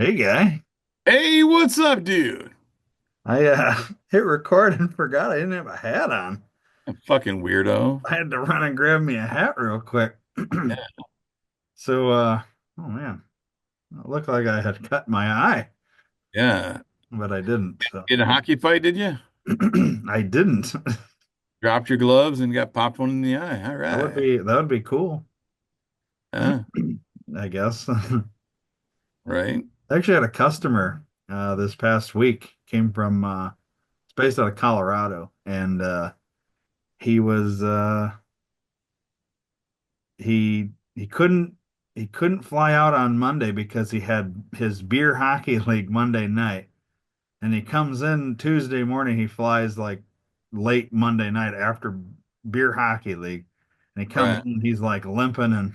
Hey guy, Hey, what's up, dude? I hit record and forgot I didn't have a hat on. A fucking weirdo. I had to run and grab me a hat real quick. Yeah. So oh man, it looked like I had cut my eye, Yeah. but I didn't. So In a hockey fight, did you? I didn't. Dropped your gloves and got popped one in the eye. All right. That would be cool, Yeah. I guess. Right. I actually had a customer this past week came from it's based out of Colorado and he was he he couldn't fly out on Monday because he had his beer hockey league Monday night. And he comes in Tuesday morning, he flies like late Monday night after beer hockey league. And he comes Right. in, he's like limping and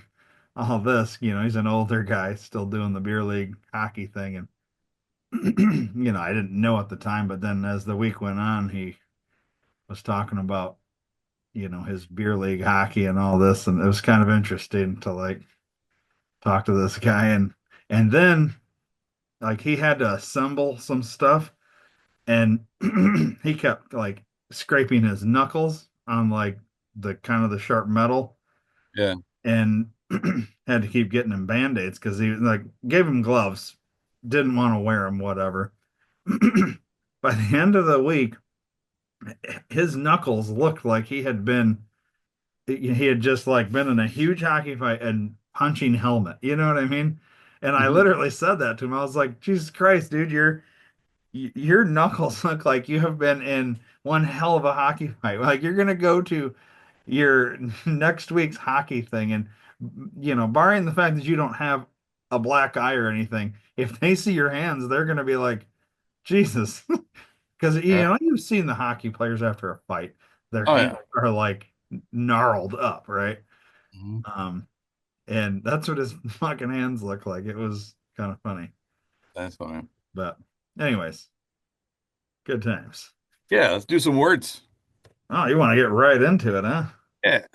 all this, he's an older guy still doing the beer league hockey thing. And I didn't know at the time, but then as the week went on, he was talking about, his beer league hockey and all this, and it was kind of interesting to like talk to this guy and then like he had to assemble some stuff and he kept like scraping his knuckles on like the kind of the sharp metal Yeah. and had to keep getting him band-aids because he like gave him gloves, didn't want to wear them, whatever. By the end of the week, his knuckles looked like he had just like been in a huge hockey fight and punching helmet. You know what I mean? And I Mhm. literally said that to him. I was like, Jesus Christ, dude, your knuckles look like you have been in one hell of a hockey fight. Like you're gonna go to your next week's hockey thing, and barring the fact that you don't have a black eye or anything, if they see your hands, they're gonna be like, Jesus, because Right. you've seen the hockey players after a fight, their Oh, hands yeah. are like gnarled up, right? Mhm. Um, and that's what his fucking hands look like. It was kind of funny, That's fine. but anyways, good times. Yeah, let's do some words. Oh, you want to get right into it, huh? Yeah.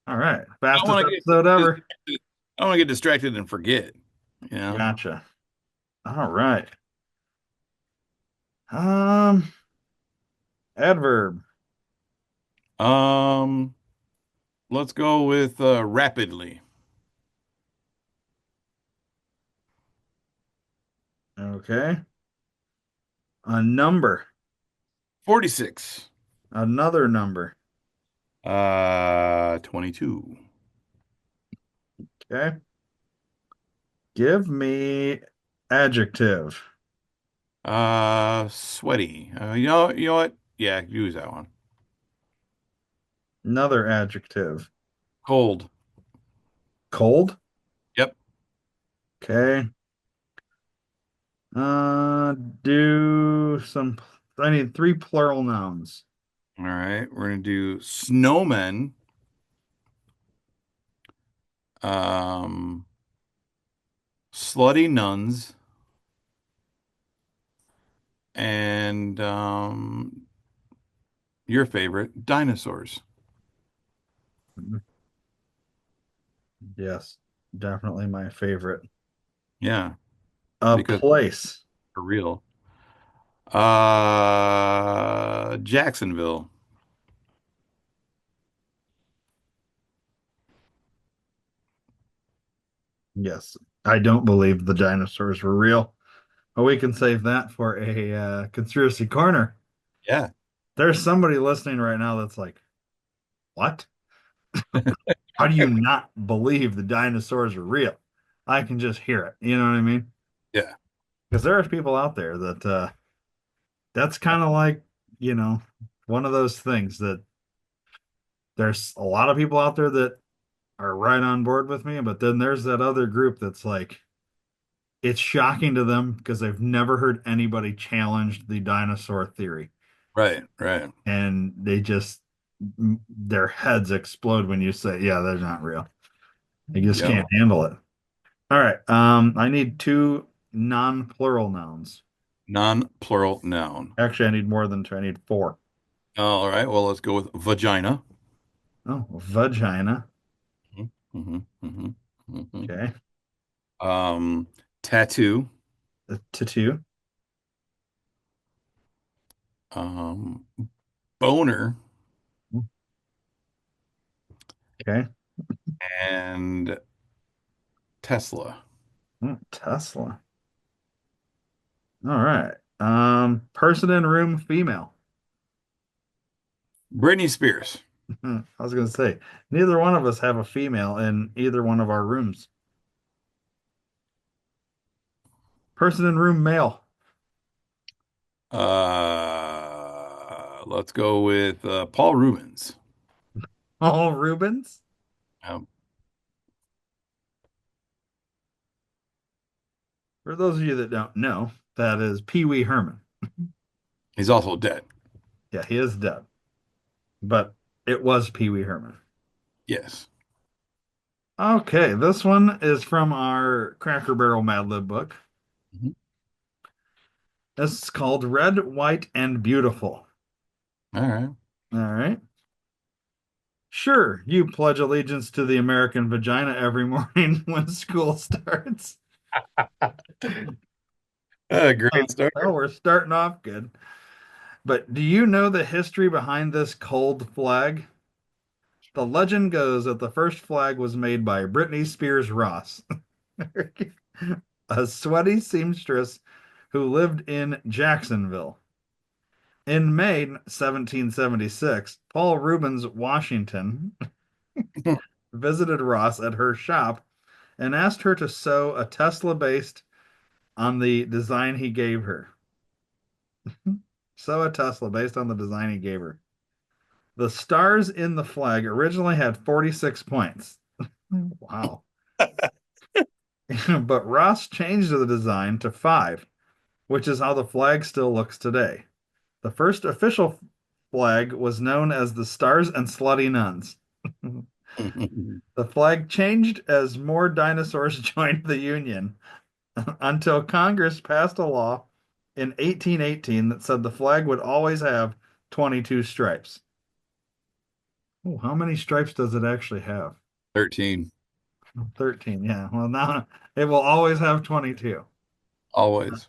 All right. I Fastest want to episode get ever. distracted. I want to get distracted and forget, you know? Gotcha. All right. Um, adverb. Um, let's go with rapidly. Okay. A number. 46. Another number. 22. Okay. Give me adjective. Sweaty. You know what? Yeah, use that one. Another adjective. Cold. Cold. Yep. Okay. Do some. I need three plural nouns. All right. We're gonna do snowmen, um, slutty nuns, and your favorite, dinosaurs. Yes, definitely my favorite. Yeah, A because place. for real. Jacksonville. Yes, I don't believe the dinosaurs were real. But we can save that for a conspiracy corner. Yeah. There's somebody listening right now that's like, "What? How do you not believe the dinosaurs are real?" I can just hear it. You know what I mean? Yeah. Because there are people out there that that's kind of like, you know, one of those things that there's a lot of people out there that are right on board with me, but then there's that other group that's like, it's shocking to them because they've never heard anybody challenge the dinosaur theory. Right. Right. And they just, their heads explode when you say, yeah, they're not real. They just Yep. can't handle it. All right. I need two non-plural nouns. Non-plural noun. Actually, I need more than two. I need four. All right. Well, let's go with vagina. Oh, vagina. Mhm, mhm, mhm, mhm. Okay. Um, Tattoo. A tattoo. Um, Boner. Okay. And Tesla. Tesla. All right. Person in room, female. Britney Spears. I was gonna say, neither one of us have a female in either one of our rooms. Person in room, male. Let's go with Paul Rubens. All Rubens. Um, For those of you that don't know, that is Pee Wee Herman. he's also dead. Yeah, he is dead, but it was Pee Wee Herman. Yes. Okay, this one is from our Cracker Barrel Mad Lib book. Mhm. This is called Red, White, and Beautiful. All right. All right. Sure, you pledge allegiance to the American vagina every morning when school starts. Great start. Well, we're starting off good. But do you know the history behind this cold flag? The legend goes that the first flag was made by Britney Spears Ross, a sweaty seamstress who lived in Jacksonville. In May 1776, Paul Rubens Washington visited Ross at her shop and asked her to sew a Tesla based on the design he gave her. Sew a Tesla based on the design he gave her. The stars in the flag originally had 46 points. Wow. But Ross changed the design to five, which is how the flag still looks today. The first official flag was known as the Stars and Slutty Nuns. The flag changed as more dinosaurs joined the Union until Congress passed a law in 1818 that said the flag would always have 22 stripes. Oh, how many stripes does it actually have? 13. 13. Yeah. Well, now it will always have 22. Always.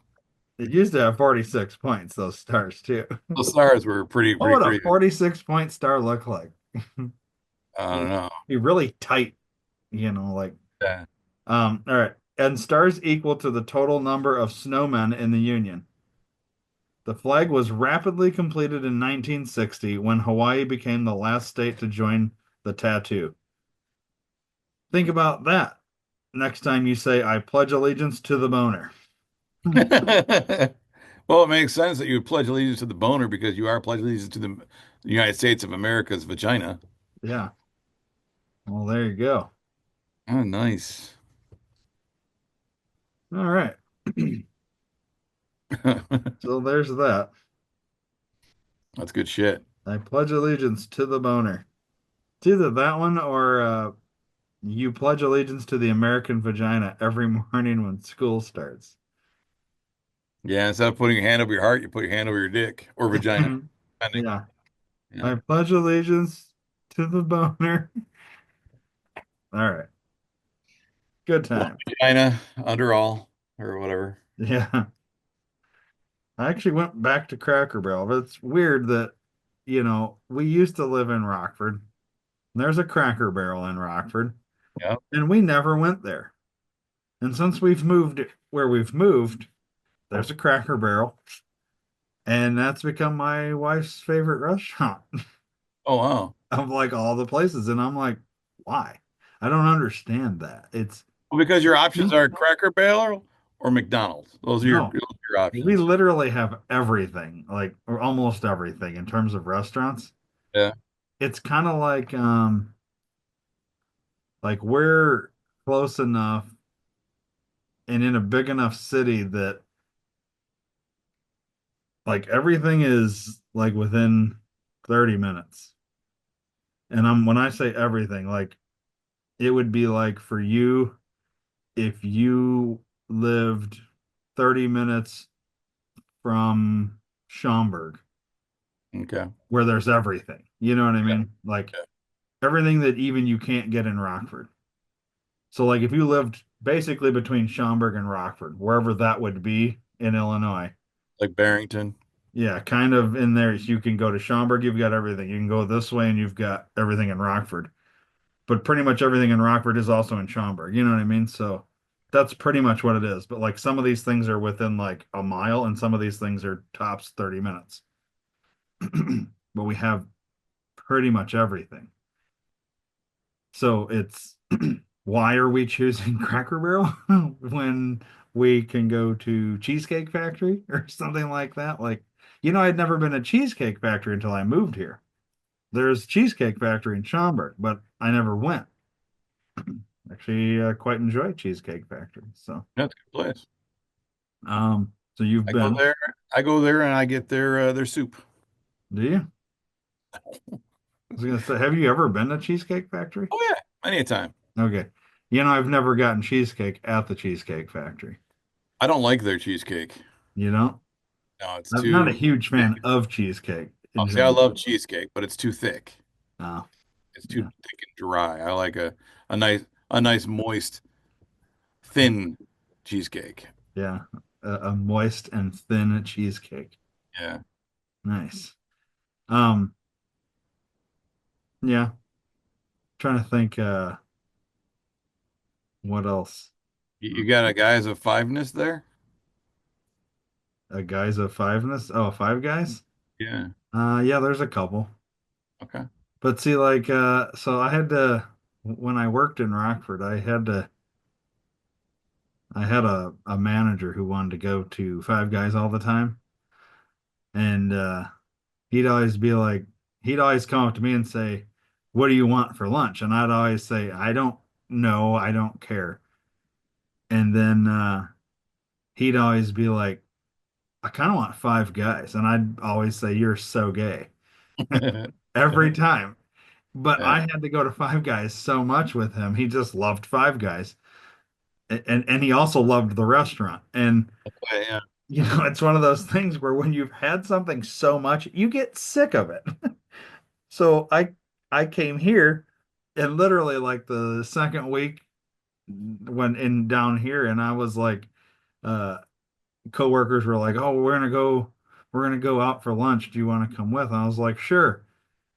It used to have 46 points, those stars too. The stars were pretty, What pretty would a crazy. 46 point star look like? I don't Be know. really tight, like Yeah. all right. And stars equal to the total number of snowmen in the Union. The flag was rapidly completed in 1960 when Hawaii became the last state to join the tattoo. Think about that next time you say, I pledge allegiance to the boner. Well, it makes sense that you would pledge allegiance to the boner because you are pledging allegiance to the United States of America's vagina. Yeah. Well, there you go. Oh, nice. All right. So there's that. That's good shit. I pledge allegiance to the boner. It's either that one or you pledge allegiance to the American vagina every morning when school starts. Yeah, instead of putting your hand over your heart, you put your hand over your dick or vagina, depending. Yeah. Yeah. I pledge allegiance to the boner. All right. Good One time. vagina under all or whatever. Yeah. I actually went back to Cracker Barrel, but it's weird that, we used to live in Rockford. There's a Cracker Barrel in Rockford, Yeah. and we never went there. And since we've moved where we've moved, there's a Cracker Barrel, and that's become my wife's favorite restaurant Oh, wow. of like all the places. And I'm like, why? I don't understand that. It's Well, because your options are Cracker Barrel or McDonald's. no, Those are your we options. literally have everything, like or almost everything in terms of restaurants. Yeah. It's kind of like we're close enough and in a big enough city that like everything is like within 30 minutes. And when I say everything, like it would be like for you if you lived 30 minutes from Schaumburg, Okay. where there's everything. You know what I Yeah. mean? Like everything that even you can't get in Rockford. So like if you lived basically between Schaumburg and Rockford, wherever that would be in Illinois. Like Barrington. Yeah, kind of in there. You can go to Schaumburg, you've got everything. You can go this way and you've got everything in Rockford. But pretty much everything in Rockford is also in Schaumburg. You know what I mean? So that's pretty much what it is. But like some of these things are within like a mile and some of these things are tops 30 minutes. But we have pretty much everything. So it's why are we choosing Cracker Barrel when we can go to Cheesecake Factory or something like that? Like, I'd never been to Cheesecake Factory until I moved here. There's Cheesecake Factory in Schaumburg, but I never went. Actually, quite enjoy Cheesecake Factory. That's a good place. So you've I go been, there. I go there and I get their soup. do you? I was gonna say, have you ever been to Cheesecake Factory? Oh yeah, many a time. Okay. I've never gotten cheesecake at the Cheesecake Factory. I don't like their cheesecake. You know? No, it's I'm not a too huge thick. fan of cheesecake Oh, in see, I general. love cheesecake, but it's too thick. Oh, It's too yeah, thick and dry. I like a nice moist, thin cheesecake. yeah. A moist and thin cheesecake. Yeah. Nice. Um, yeah. Trying to think what else? You got a guys of fiveness there? A guys of fiveness? Oh, Five Guys? Yeah. Yeah, there's a couple. Okay. But see, like, so I had to when I worked in Rockford, I had a manager who wanted to go to Five Guys all the time. And he'd always be like, he'd always come up to me and say, "What do you want for lunch?" And I'd always say, "I don't know, I don't care." And then he'd always be like, "I kind of want Five Guys." And I'd always say, "You're so gay." Every time. But Yeah. I had to go to Five Guys so much with him. He just loved Five Guys. And he also loved the restaurant. And Yeah. it's one of those things where when you've had something so much, you get sick of it. So I came here and literally like the second week when in down here and I was like uh coworkers were like, "Oh, we're gonna go out for lunch. Do you want to come with?" And I was like, "Sure."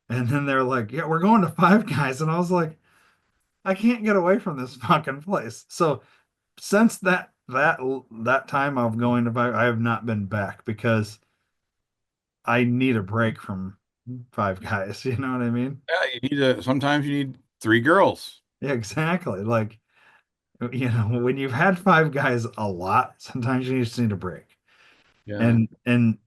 And then they're like, "Yeah, we're going to Five Guys." And I was like, "I can't get away from this fucking place." So since that time of going to Five, I have not been back because I need a break from Five Guys. You know what I mean? Yeah, sometimes you need three girls. Yeah, exactly. Like, when you've had Five Guys a lot, sometimes you just need a break. Yeah. And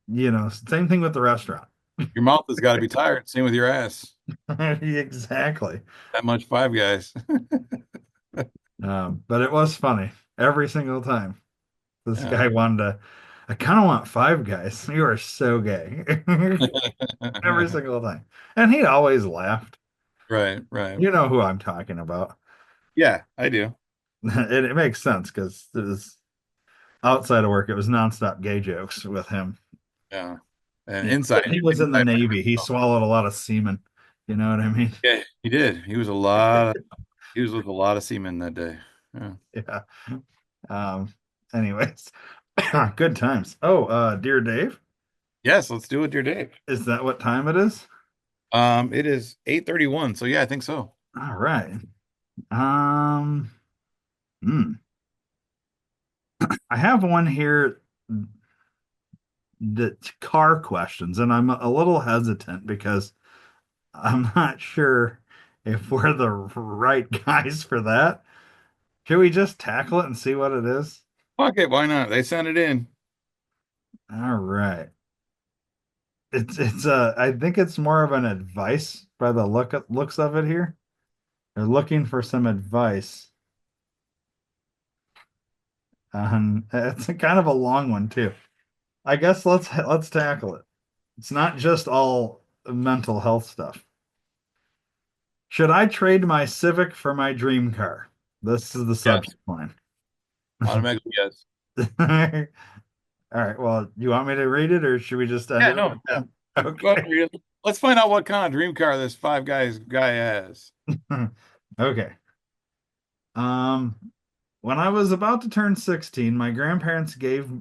same thing with the restaurant. Your mouth has got to be tired. Same with your ass. Exactly. That much five guys. But it was funny every single time. This Yeah. guy wanted to, I kind of want Five Guys. You are so gay. Every single time. And he always laughed. Right, right. You know who I'm talking about. Yeah, I do. It makes sense because it was outside of work, it was nonstop gay jokes with him. Yeah. And Yeah. But he was in the inside. Navy. He swallowed a lot of semen. You know what I mean? Yeah, he did. He was with a lot of seamen that day. Yeah. Yeah. Um, anyways, good times. Oh, dear Dave, Yes, let's do it, dear Dave. is that what time it is? It is 8:31, so yeah, I think so. All right. Um, hmm. I have one here that's car questions, and I'm a little hesitant because I'm not sure if we're the right guys for that. Should we just tackle it and see what it is? Fuck it, why not? They sent it in. All right. It's I think it's more of an advice by the looks of it here. They're looking for some advice. It's a kind of a long one too. I guess let's tackle it. It's not just all mental health stuff. Should I trade my Civic for my dream car? This is the Yes, subject line. automatically yes. All right. Well, you want me to read it or should we just end Yeah, it no, with yeah. that? Go ahead, Okay. read it. Let's find out what kind of dream car this guy has. Okay. Um, When I was about to turn 16, my grandparents gave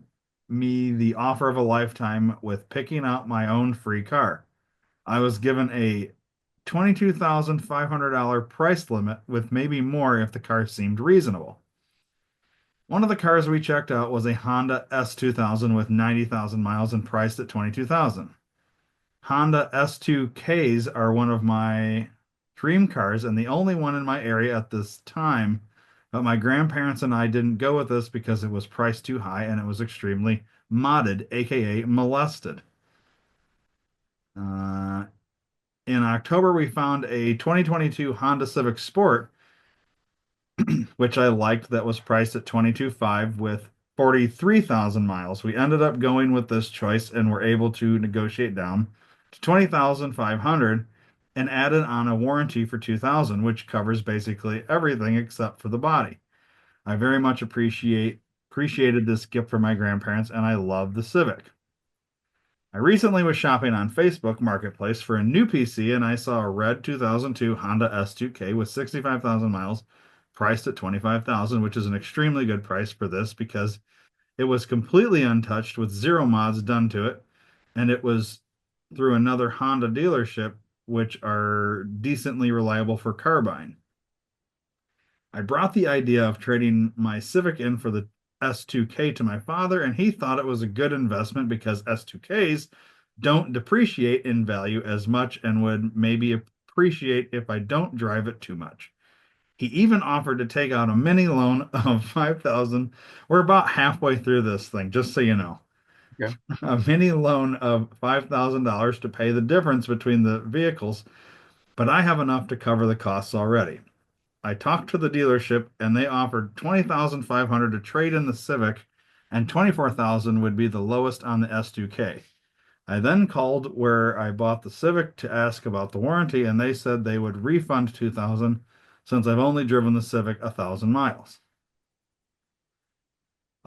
me the offer of a lifetime with picking out my own free car. I was given a $22,500 price limit with maybe more if the car seemed reasonable. One of the cars we checked out was a Honda S2000 with 90,000 miles and priced at 22,000. Honda S2Ks are one of my dream cars and the only one in my area at this time. But my grandparents and I didn't go with this because it was priced too high and it was extremely modded, aka molested. Uh, in October, we found a 2022 Honda Civic Sport, which I liked, that was priced at 22.5 with 43,000 miles. We ended up going with this choice and were able to negotiate down to 20,500 and added on a warranty for 2,000, which covers basically everything except for the body. I very much appreciated this gift from my grandparents and I love the Civic. I recently was shopping on Facebook Marketplace for a new PC and I saw a red 2002 Honda S2K with 65,000 miles priced at 25,000, which is an extremely good price for this because it was completely untouched with zero mods done to it and it was through another Honda dealership which are decently reliable for car buying. I brought the idea of trading my Civic in for the S2K to my father, and he thought it was a good investment because S2Ks don't depreciate in value as much and would maybe appreciate if I don't drive it too much. He even offered to take out a mini loan of 5,000. We're about halfway through this thing, just so you know. Okay. A mini loan of $5,000 to pay the difference between the vehicles, but I have enough to cover the costs already. I talked to the dealership and they offered 20,500 to trade in the Civic and 24,000 would be the lowest on the S2K. I then called where I bought the Civic to ask about the warranty and they said they would refund 2,000 since I've only driven the Civic 1,000 miles.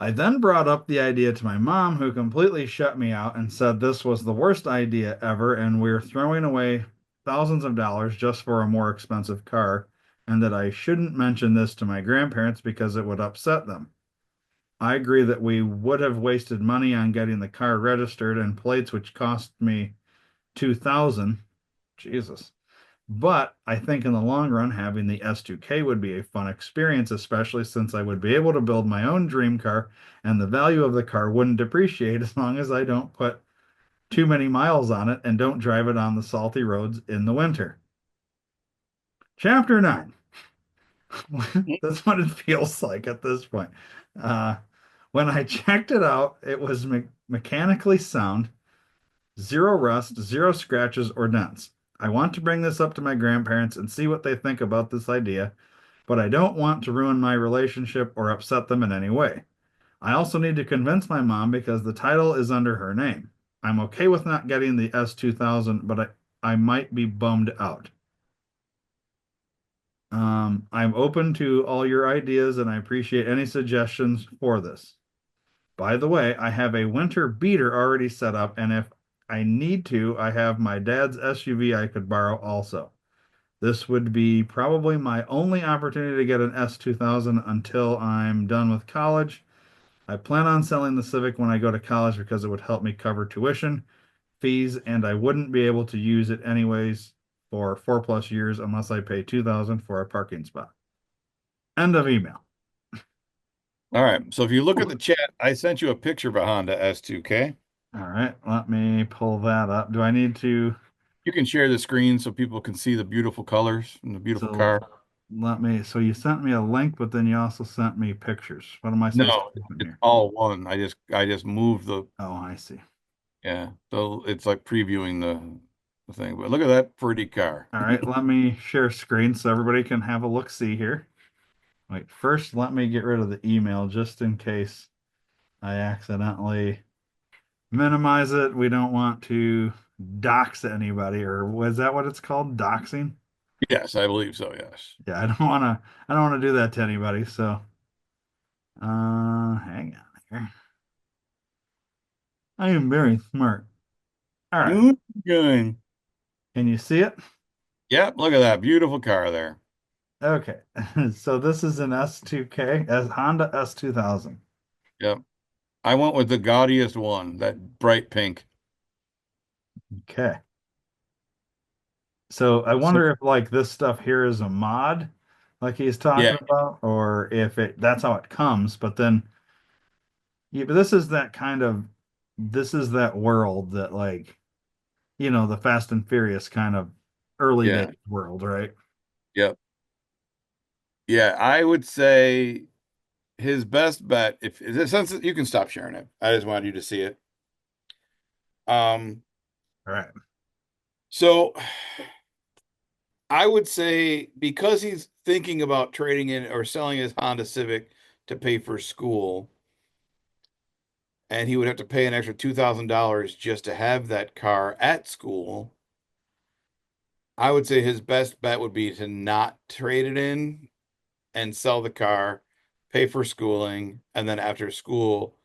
I then brought up the idea to my mom, who completely shut me out and said this was the worst idea ever and we're throwing away thousands of dollars just for a more expensive car, and that I shouldn't mention this to my grandparents because it would upset them. I agree that we would have wasted money on getting the car registered and plates, which cost me 2,000. Jesus. But I think in the long run, having the S2K would be a fun experience, especially since I would be able to build my own dream car and the value of the car wouldn't depreciate as long as I don't put too many miles on it and don't drive it on the salty roads in the winter. Chapter 9. That's what it feels like at this point. Uh, when I checked it out, it was mechanically sound, zero rust, zero scratches or dents. I want to bring this up to my grandparents and see what they think about this idea, but I don't want to ruin my relationship or upset them in any way. I also need to convince my mom because the title is under her name. I'm okay with not getting the S2000, but I might be bummed out. I'm open to all your ideas and I appreciate any suggestions for this. By the way, I have a winter beater already set up, and if I need to, I have my dad's SUV I could borrow also. This would be probably my only opportunity to get an S2000 until I'm done with college. I plan on selling the Civic when I go to college because it would help me cover tuition, fees, and I wouldn't be able to use it anyways for 4+ years unless I pay 2,000 for a parking spot. End of email. All right. So if you look at the chat, I sent you a picture of a Honda S2K. All right, let me pull that up. Do I need to? You can share the screen so people can see the beautiful colors and the beautiful So car. so you sent me a link, but then you also sent me pictures. What am I supposed to No, do in it's here? all one. I just moved the Oh, I see. yeah. So it's like previewing the thing. But look at that pretty car. All right, let me share screen so everybody can have a look see here. Wait, first let me get rid of the email just in case I accidentally minimize it. We don't want to dox anybody, or was that what it's called? Doxing? Yes, I believe so. Yes. Yeah, I don't want to do that to anybody. So, hang on here. I am very smart. All right. Good. Can you see it? Yep. Look at that beautiful car there. Okay. So this is an S2K, as Honda S2000. Yep. I went with the gaudiest one, that bright pink. Okay. So I So wonder if like this stuff here is a mod, like he's yeah, talking about, or if it that's how it comes. But then, yeah, but this is that world that like, the Fast and Furious kind of early yeah, days world, right? yep. Yeah, I would say his best bet, if since you can stop sharing it. I just wanted you to see it. Um, All right. so I would say because he's thinking about trading in or selling his Honda Civic to pay for school, and he would have to pay an extra $2,000 just to have that car at school. I would say his best bet would be to not trade it in and sell the car, pay for schooling, and then after school,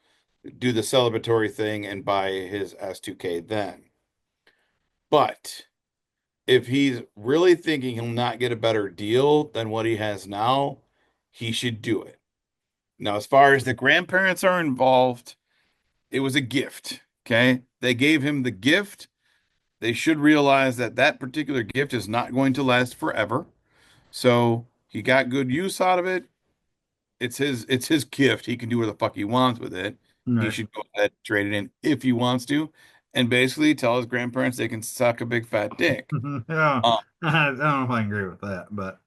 do the celebratory thing and buy his S2K then. But if he's really thinking he'll not get a better deal than what he has now, he should do it. Now, as far as the grandparents are involved, it was a gift. Okay. They gave him the gift. They should realize that that particular gift is not going to last forever. So he got good use out of it. It's his gift. He can do what the fuck he wants with it. All He right. should go ahead and trade it in if he wants to, and basically tell his grandparents they can suck a big fat dick. Yeah, Um, I don't know if I agree with that, but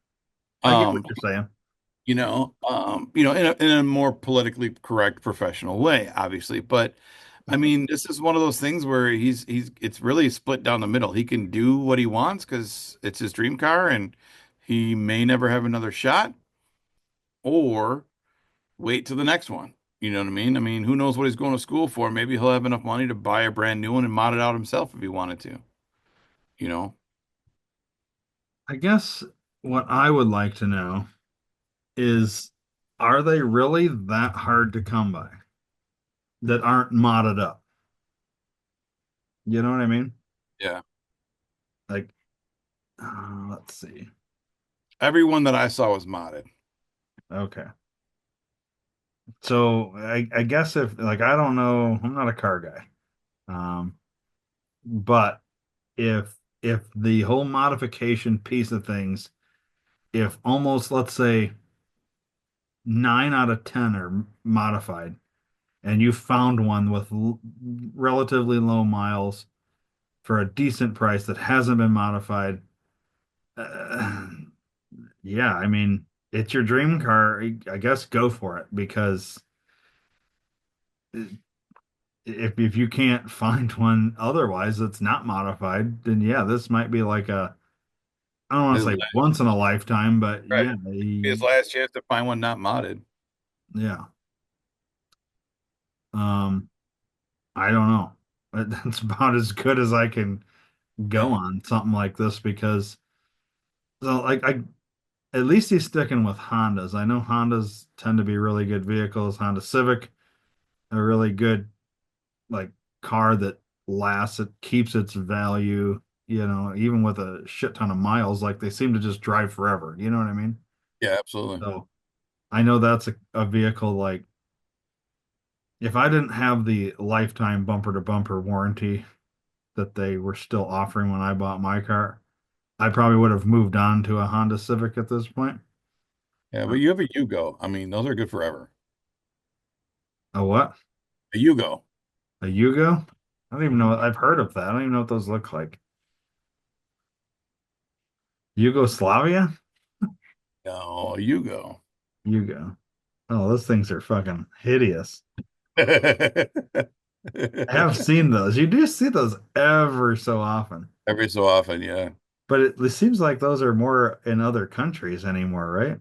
I get what um, you're saying. in a more politically correct professional way, obviously. But I mean, this is one of those things where it's really split down the middle. He can do what he wants because it's his dream car, and he may never have another shot, or wait till the next one. You know what I mean? I mean, who knows what he's going to school for? Maybe he'll have enough money to buy a brand new one and mod it out himself if he wanted to, you know? I guess what I would like to know is, are they really that hard to come by that aren't modded up? You know what I mean? Yeah. Like, let's see. Everyone that I saw was modded. Okay. So I guess if like I don't know, I'm not a car guy. But if the whole modification piece of things, if almost let's say 9 out of 10 are modified, and you found one with relatively low miles for a decent price that hasn't been modified, uh, yeah, I mean, it's your dream car. I guess go for it because if you can't find one otherwise that's not modified, then yeah, this might be like I don't want His to say last, once in a lifetime, but right. yeah, His last chance to find one not modded. yeah. Um, I don't know. That's about as good as I can go Yeah. on something like this because so like I at least he's sticking with Hondas. I know Hondas tend to be really good vehicles. Honda Civic, a really good like car that lasts, it keeps its value, even with a shit ton of miles, like they seem to just drive forever. You know what I mean? Yeah, absolutely. So I know that's a vehicle like if I didn't have the lifetime bumper to bumper warranty that they were still offering when I bought my car, I probably would have moved on to a Honda Civic at this point. Yeah, but Uh, you have a Yugo. I mean, those are good forever. A what? A Yugo. A Yugo? I don't even know. I've heard of that. I don't even know what those look like. Yugoslavia? No, a Yugo. Yugo. Oh, those things are fucking hideous. I have seen those. You do see those ever so often. Every so often, yeah. But it seems like those are more in other countries anymore, right?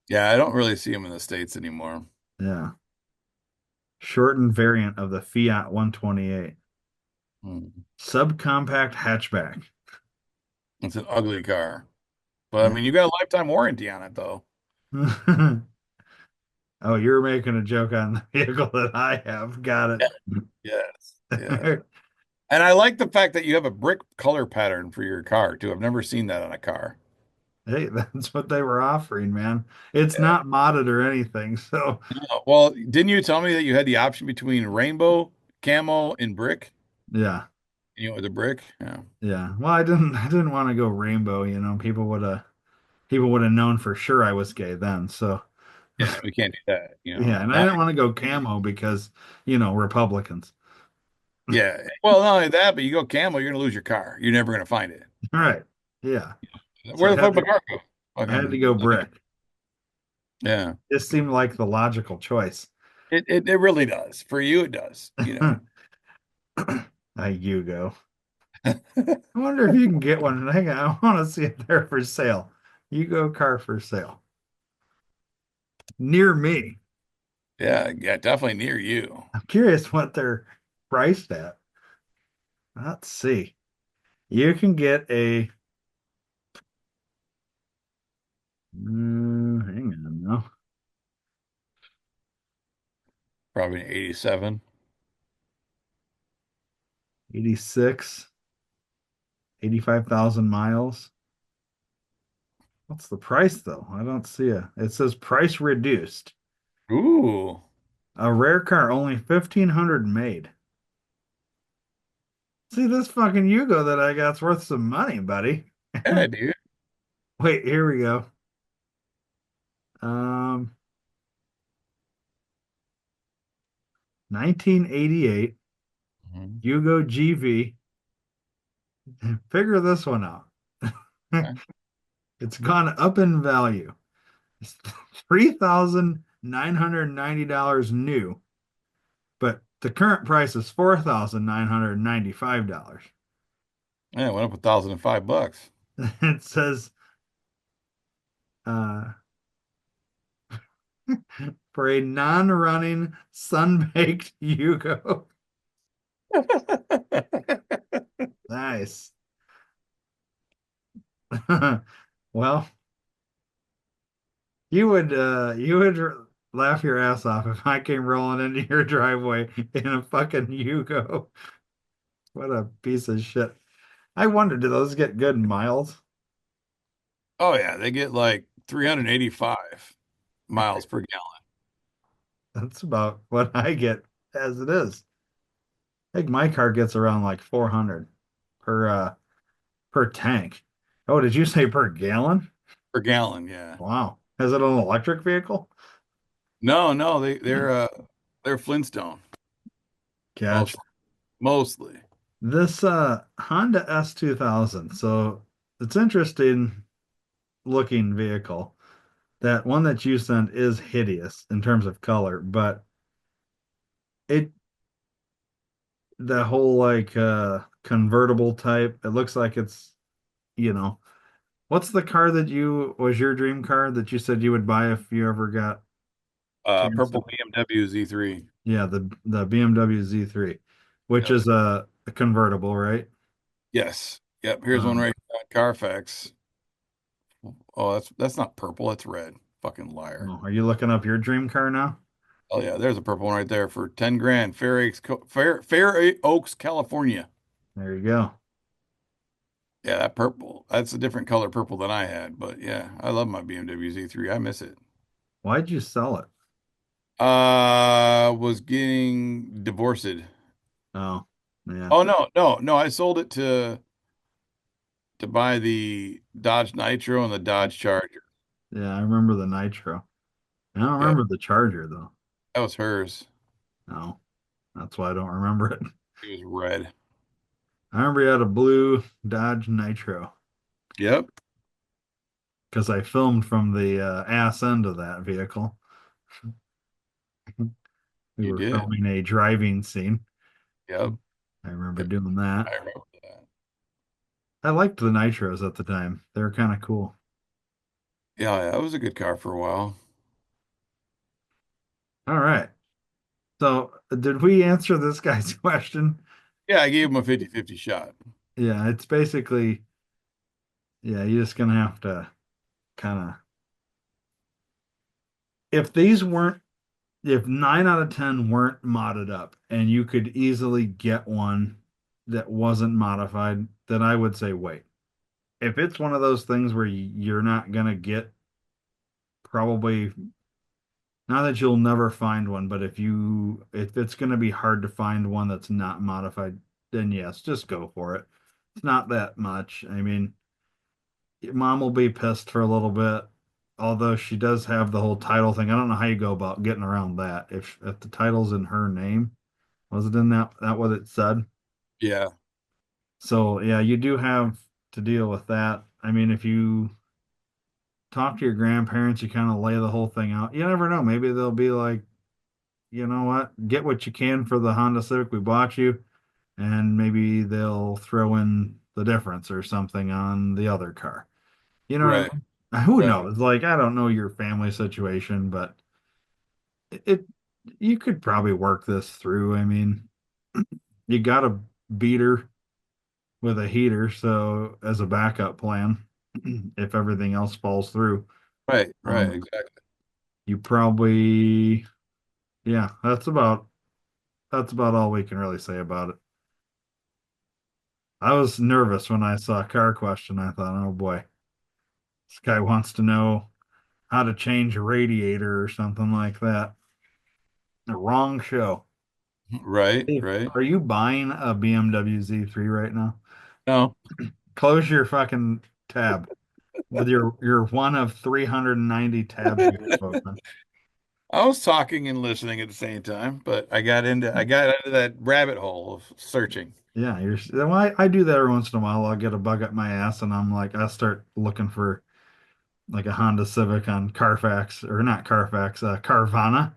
Yeah, I don't really see them in the States anymore. Yeah. Shortened variant of the Fiat 128. Hmm. Subcompact hatchback. It's an ugly car. But I mean, you got a lifetime warranty on it, though. Oh, you're making a joke on the vehicle that I have. Got Yeah. Yes. Yeah. it. And I like the fact that you have a brick color pattern for your car, too. I've never seen that on a car. Hey, that's what they were offering, man. It's not modded or anything, so Oh, well, didn't you tell me that you had the option between rainbow, camo, and brick? yeah, You know, with the brick? Yeah. yeah. Well, I didn't want to go rainbow, people would have known for sure I was gay then. So Yeah, we can't do that, you know. yeah, and I Now, didn't want to go camo because, Republicans. yeah. Well, not only that, but you go camo, you're gonna lose your car. You're never gonna find it. All right. Yeah. So Where the fuck my car go? I had to Fucking go brick. yeah. This seemed like the logical choice. It really does. For you, it does, you know. You go. I wonder if you can get one. Hang on, I want to see if they're for sale. You go car for sale near me. Yeah, yeah, definitely near you. I'm curious what they're priced at. Let's see. You can get a, hang on now, Probably an 87. 86, 85,000 miles. What's the price though? I don't see it says price reduced. Ooh. A rare car, only 1,500 made. See, this fucking Yugo that I got's worth some money, buddy. Yeah, dude. Wait, here we go. Um, 1988 Mhm. Yugo GV. Figure this one out. Okay. It's gone up in value. It's $3,990 new, but the current price is $4,995. Yeah, it went up $1,005. It says uh, for a non-running sun-baked Yugo. Nice. Well, you would laugh your ass off if I came rolling into your driveway in a fucking Yugo. What a piece of shit. I wonder, do those get good miles? Oh yeah, they get like 385 miles per gallon. That's about what I get as it is. I think my car gets around like 400 per tank. Oh, did you say per gallon? Per gallon, yeah. Wow. Is it an electric vehicle? No, no, they're Flintstone. Gotcha. Mostly. This Honda S2000. So it's interesting looking vehicle. That one that you sent is hideous in terms of color, but it the whole like convertible type, it looks like it's, you know, what's the car that you was your dream car that you said you would buy if you ever got chance to? Purple BMW Z3. Yeah, the BMW Z3, which Yep. is a convertible, right? Yes. Yep. Here's one Um, right here on Carfax. Oh, that's not purple, that's red. Fucking liar. oh, are you looking up your dream car now? Oh yeah, there's a purple one right there for 10 grand. Fair Oaks, California. There you go. Yeah, that purple. That's a different color purple than I had, but yeah, I love my BMW Z3. I miss it. Why'd you sell it? Was getting divorced. Oh, yeah. Oh no, no, no. I sold it to buy the Dodge Nitro and the Dodge Charger. Yeah, I remember the Nitro. I don't Yep, remember the Charger though. that was hers. No, that's why I don't remember it. It was red. I remember you had a blue Dodge Nitro Yep, because I filmed from the ass end of that vehicle. We you were did. filming a driving scene. Yep. I remember Yep. doing that. I remember that. I liked the Nitros at the time. They were kind of cool. Yeah, yeah, that was a good car for a while. All right. So, did we answer this guy's question? Yeah, I gave him a 50-50 shot. Yeah, it's basically, yeah, you're just gonna have to kind of, if these weren't, if 9 out of 10 weren't modded up and you could easily get one that wasn't modified, then I would say wait. if it's one of those things where you're not gonna get probably not that you'll never find one, but if it's gonna be hard to find one that's not modified, then yes, just go for it. It's not that much. I mean, your mom will be pissed for a little bit, although she does have the whole title thing. I don't know how you go about getting around that. If the title's in her name, was it in that what it said? Yeah. So yeah, you do have to deal with that. I mean, if you talk to your grandparents, you kind of lay the whole thing out. You never know. Maybe they'll be like, you know what, get what you can for the Honda Civic we bought you, and maybe they'll throw in the difference or something on the other car. You know what Right. I mean? Who Right. knows? Like, I don't know your family situation, but it you could probably work this through. I mean, you got a beater with a heater, so as a backup plan, if everything else falls through. Right. Right. Um, Exactly. you probably, yeah, that's about all we can really say about it. I was nervous when I saw Car Question. I thought, oh boy, this guy wants to know how to change a radiator or something like that. The wrong show. Right. Hey, Right. are you buying a BMW Z3 right now? No, Close your fucking tab with your one of 390 tabs you have open. I was talking and listening at the same time, but I got into that rabbit hole of searching. Yeah, well, I do that every once in a while. I'll get a bug up my ass and I'm like, I start looking for like a Honda Civic on Carfax or not Carfax, Carvana,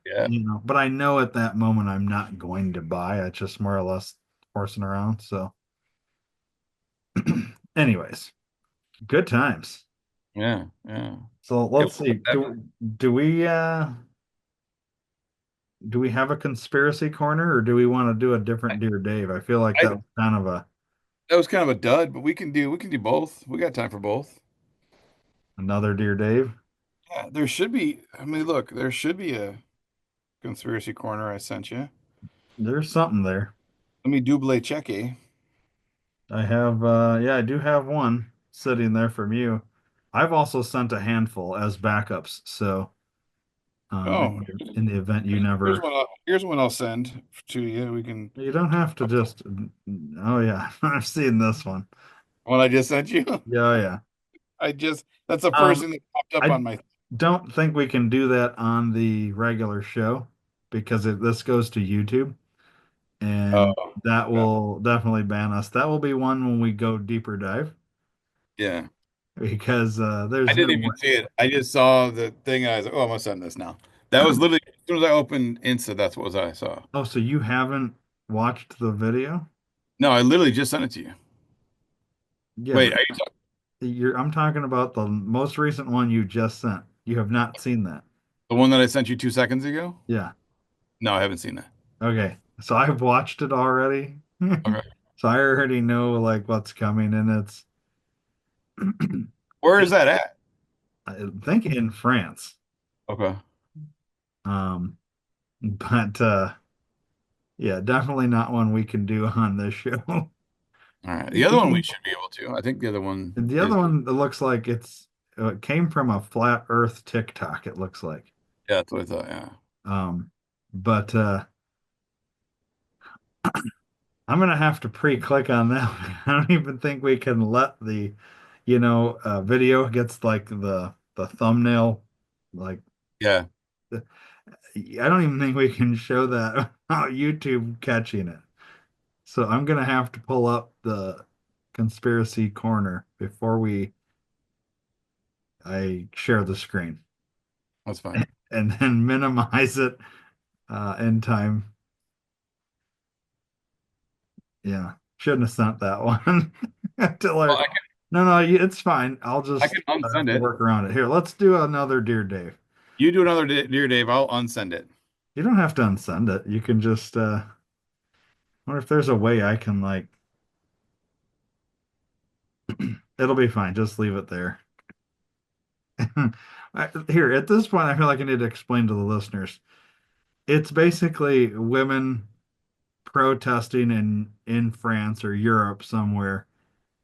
Yeah. but I know at that moment I'm not going to buy. It's just more or less horsing around. So, anyways, good times. Yeah. Yeah. So It let's see. was, Do we do we have a conspiracy corner or do we want to do a different Dear Dave? I feel like that I, was kind of a that was kind of a dud, but we can do both. We got time for both. another Dear Dave. Yeah, there should be. I mean, look, there should be a conspiracy corner I sent you. There's something there. Let me double check. I have yeah, I do have one sitting there from you. I've also sent a handful as backups, so Oh, in the event you here's never one. Here's one I'll send to you. We can. you don't have to just oh yeah, I've seen this one. One I just sent you. Yeah, yeah. I just. That's the first Um thing that popped up I on my. don't think we can do that on the regular show because this goes to YouTube Oh, and that okay. will definitely ban us. That will be one when we go deeper dive Yeah. because I there's no didn't even way. see it. I just saw the thing. And I was like, oh, I'm gonna send this now. That was literally as soon as I opened Insta. That's what I saw. Oh, so you haven't watched the video? No, I literally just sent it to you. Yeah, Wait, but are you talking I'm talking about the most recent one you just sent. You have not seen that. the one that I sent you 2 seconds ago? Yeah. No, I haven't seen that. Okay. So I've watched it already. Okay. So I already know like what's coming and it's Where is it, that at? I think in France. Okay. Um but yeah, definitely not one we can do on this show. All right. The other one we should be able to. I think the other one The is. other one it looks like it came from a flat earth TikTok, it looks like. Yeah, that's what I thought. Yeah. Um but I'm gonna have to pre-click on that one. I don't even think we can let the, video gets like the thumbnail, like Yeah. I don't even think we can show that without YouTube catching it. So I'm gonna have to pull up the conspiracy corner before I share the screen That's fine. and then minimize it in time. Yeah, shouldn't have sent that one until Well, our. No, no, it's fine. I'll I just can have unsend to it. work around it. Here, let's do another Dear Dave. You do another Dear Dave. I'll unsend it. You don't have to unsend it. You can just wonder if there's a way I can like it'll be fine. Just leave it there. Here, at this point, I feel like I need to explain to the listeners. It's basically women protesting in France or Europe somewhere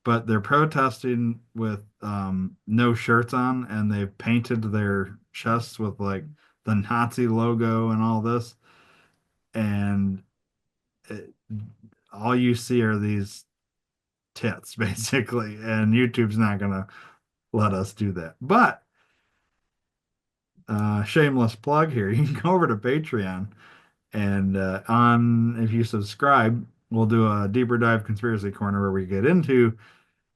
but they're protesting with no shirts on, and they've painted their chests with like the Nazi logo and all this, and it, all you see are these tits basically, and YouTube's not gonna let us do that. But shameless plug here, you can go over to Patreon and on if you subscribe, we'll do a deeper dive conspiracy corner where we get into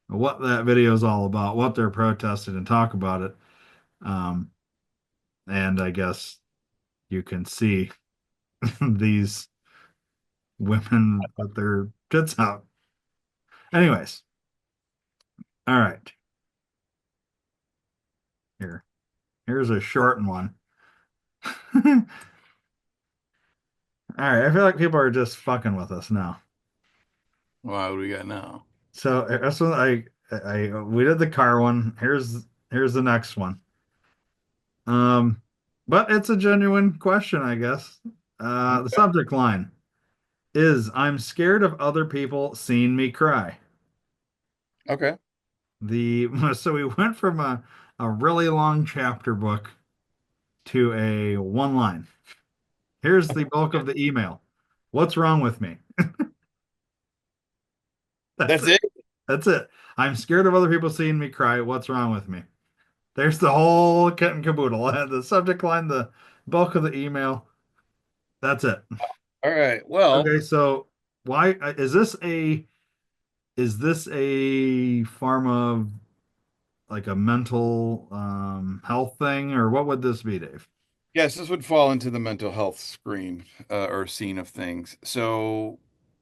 what that video is all about, what they're protesting, and talk about it. Um, and I guess you can see these women with their tits out. Anyways, all right, here, here's a short one. All right, I feel like people are just fucking with us now. Wow, what do we got now? So that's what we did the car one. Here's the next one. Um, but it's a genuine question, I guess. The Okay. subject line is I'm scared of other people seeing me cry. Okay. The so we went from a really long chapter book to a one line. Here's the bulk of the email. What's wrong with me? That's That's it. it. That's it. I'm scared of other people seeing me cry. What's wrong with me? There's the whole kit and caboodle. The subject line, the bulk of the email. That's it. All right. Well, Okay, so why is this a form of like a mental health thing, or what would this be, Dave? yes, this would fall into the mental health screen or scene of things. So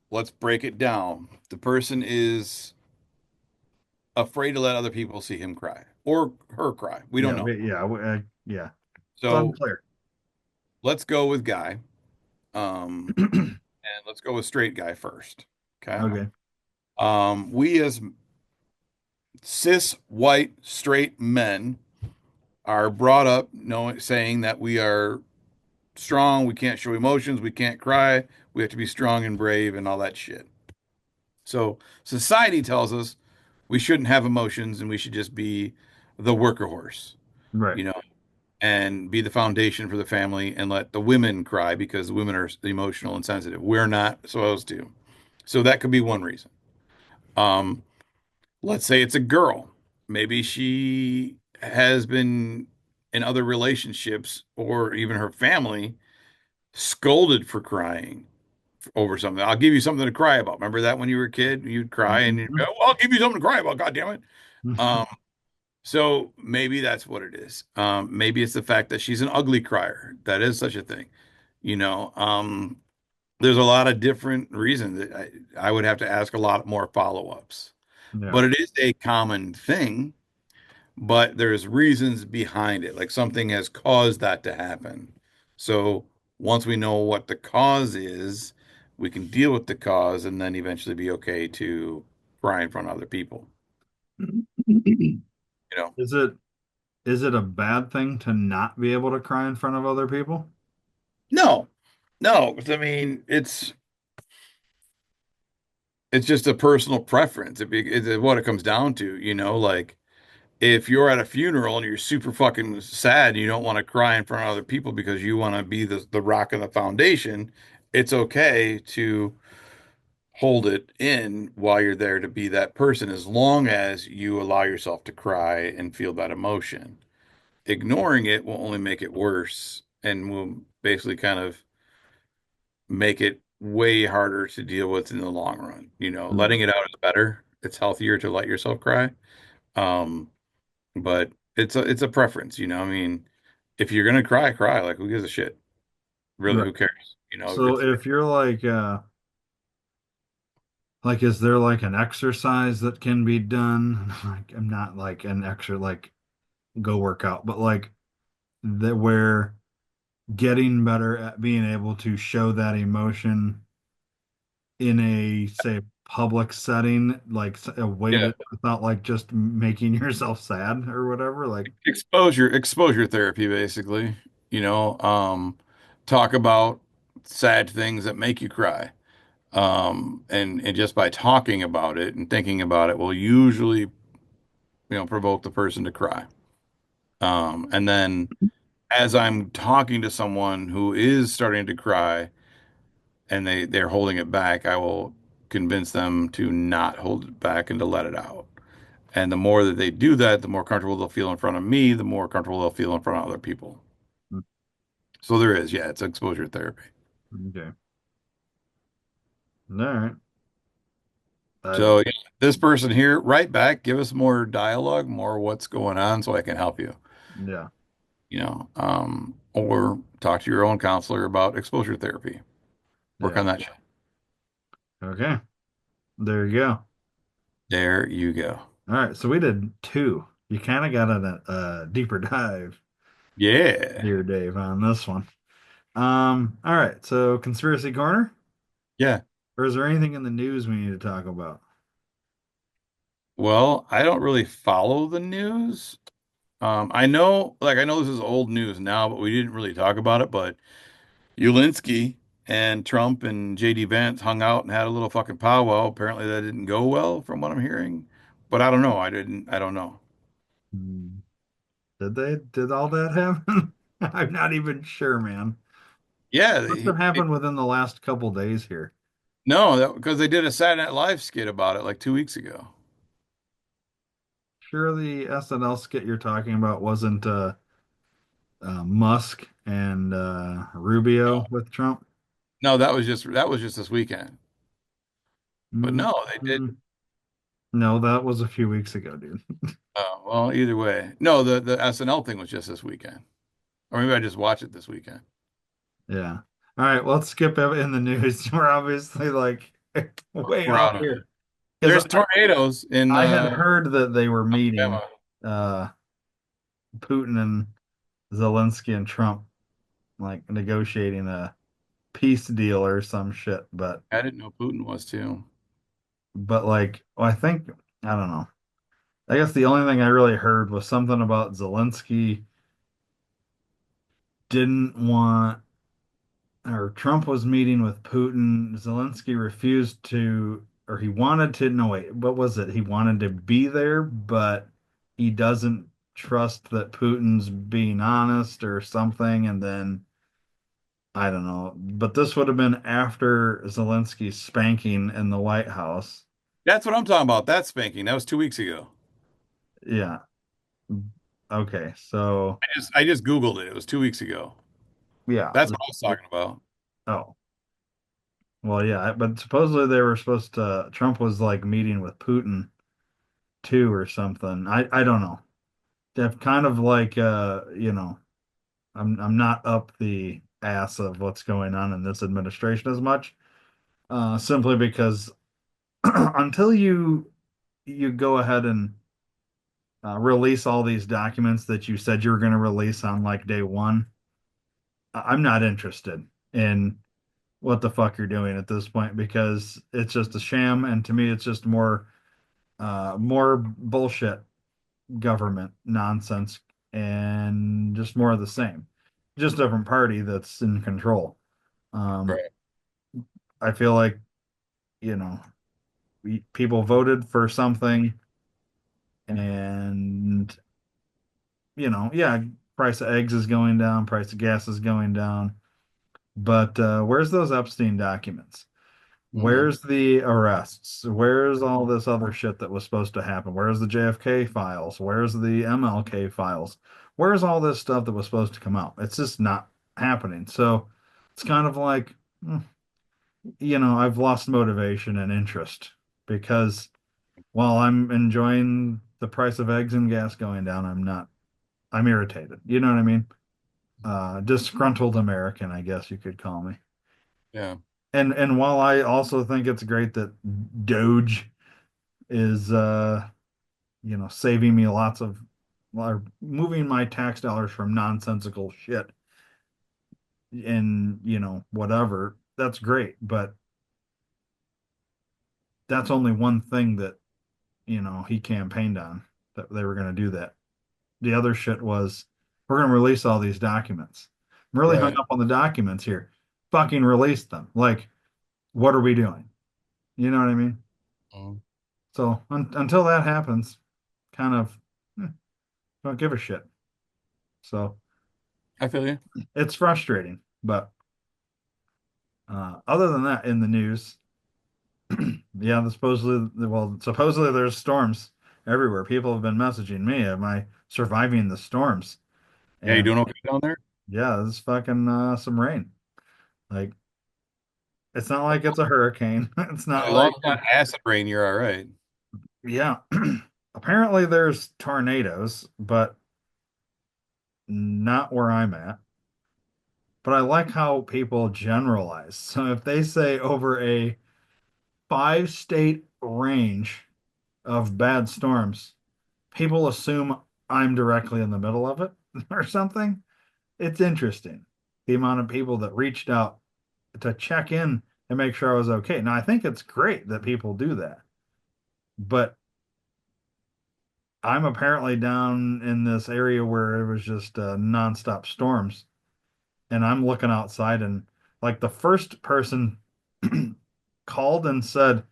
let's break it down. The person is afraid to let other people see him cry or her cry. We don't Yeah, know. yeah. It's So unclear. let's go with guy. And let's go with straight guy first. Okay. Okay. We as cis white straight men are brought up knowing saying that we are strong, we can't show emotions, we can't cry, we have to be strong and brave and all that shit. So society tells us we shouldn't have emotions and we should just be the worker horse, Right. you know, and be the foundation for the family and let the women cry because the women are emotional and sensitive. We're not supposed to. So that could be one reason. Um, let's say it's a girl. Maybe she has been in other relationships or even her family scolded for crying over something. I'll give you something to cry about. Remember that when you were a kid, you'd cry and you'd go, well, I'll give you something to cry about. God damn it. Um, so maybe that's what it is. Maybe it's the fact that she's an ugly crier. That is such a thing. You know, there's a lot of different reasons that I would have to ask a lot more follow-ups. Yeah. But it is a common thing, but there's reasons behind it. Like something has caused that to happen. So once we know what the cause is, we can deal with the cause and then eventually be okay to cry in front of other people. You know, Is it a bad thing to not be able to cry in front of other people? no, no, 'cause I mean, it's just a personal preference. It's what it comes down to, you know, like if you're at a funeral and you're super fucking sad and you don't want to cry in front of other people because you want to be the rock of the foundation, it's okay to hold it in while you're there to be that person as long as you allow yourself to cry and feel that emotion. Ignoring it will only make it worse and will basically kind of make it way harder to deal with in the long run. You know, Yeah. letting it out is better. It's healthier to let yourself cry. Um, but it's a preference, you know. I mean, if you're gonna cry, cry. Like who gives a shit? Really, Right. who cares? You know, So it's if you're like is there like an exercise that can be done? Like I'm not like an extra like go work out, but like that where getting better at being able to show that emotion in a say public setting, like a way yeah, to without like just making yourself sad or whatever. Like, exposure therapy, basically. You know, talk about sad things that make you cry. And just by talking about it and thinking about it will usually, provoke the person to cry. And then as I'm talking to someone who is starting to cry and they're holding it back, I will convince them to not hold it back and to let it out. And the more that they do that, the more comfortable they'll feel in front of me, the more comfortable they'll feel in front of other people. So there is, yeah, it's exposure therapy. Okay. All right. I, So yeah, this person here, write back, give us more dialogue, more what's going on so I can help you, yeah. or talk to your own counselor about exposure therapy. Work Yeah. on that shit. Okay. There you go. There you go. All right. So we did two. You kind of got a deeper dive, Yeah. dear Dave, on this one. All right. So conspiracy corner, Yeah. or is there anything in the news we need to talk about? Well, I don't really follow the news. I know this is old news now, but we didn't really talk about it. But Ulinsky and Trump and JD Vance hung out and had a little fucking powwow. Apparently that didn't go well from what I'm hearing. But I don't know. I don't know. Hmm. Did all that happen? I'm not even sure, man. Yeah, Must have happened within the last couple days here. no, because they did a Saturday Night Live skit about it like 2 weeks ago. Sure, the SNL skit you're talking about wasn't Musk and Rubio with Trump. No, that was just this weekend. But Mm, no, they did. mm. No, that was a few weeks ago, dude. Well, either way, no, the SNL thing was just this weekend, or maybe I just watched it this weekend. Yeah. All right, well, let's skip in the news. We're obviously like way We're off out of it. here because There's tornadoes in I had heard that they were meeting Alabama. uh, Putin and Zelensky and Trump, like negotiating a peace deal or some shit. I didn't know Putin was too. But like, well, I think I don't know. I guess the only thing I really heard was something about Zelensky didn't want, or Trump was meeting with Putin. Zelensky refused to, or he wanted to, no, wait, what was it? He wanted to be there, but he doesn't trust that Putin's being honest or something. And then I don't know. But this would have been after Zelensky's spanking in the White House. That's what I'm talking about. That spanking. That was 2 weeks ago. Yeah. Okay. So, I just Googled it. It was 2 weeks ago. yeah. That's what I was talking about. Oh, well, yeah. But supposedly they were supposed to, Trump was like meeting with Putin too or something. I don't know. They're kind of like I'm not up the ass of what's going on in this administration as much. Simply because until you go ahead and release all these documents that you said you were going to release on like day one, I'm not interested in what the fuck you're doing at this point because it's just a sham, and to me, it's just more bullshit government nonsense and just more of the same. Just a different party that's in control. Um, Right. I feel like, you know, people voted for something and, yeah, price of eggs is going down, price of gas is going down. But where's those Epstein documents? Hmm. Where's the arrests? Where's all this other shit that was supposed to happen? Where's the JFK files? Where's the MLK files? Where's all this stuff that was supposed to come out? It's just not happening. So it's kind of like, I've lost motivation and interest because while I'm enjoying the price of eggs and gas going down, I'm irritated. You know what I mean? Disgruntled American, I guess you could call me. Yeah. And while I also think it's great that Doge is saving me lots of or moving my tax dollars from nonsensical shit and whatever, that's great, but that's only one thing that he campaigned on, that they were going to do that. The other shit was, we're going to release all these documents. I'm really hung Right. up on the documents here. Fucking release them. Like, what are we doing? You know what I mean? Mm. So until that happens, kind of don't give a shit. So I feel you. it's frustrating, but other than that, in the news, yeah, supposedly there's storms everywhere. People have been messaging me, "Am I surviving the storms?" Yeah, you And doing okay down there? yeah, this fucking some rain. Like it's not like it's a hurricane. It's not As long like as it's not acid rain, you're all right. yeah. Apparently there's tornadoes, but not where I'm at. But I like how people generalize. So if they say over a 5 state range of bad storms, people assume I'm directly in the middle of it or something. It's interesting the amount of people that reached out to check in and make sure I was okay. Now, I think it's great that people do that, but I'm apparently down in this area where it was just nonstop storms, and I'm looking outside, and like the first person called and said,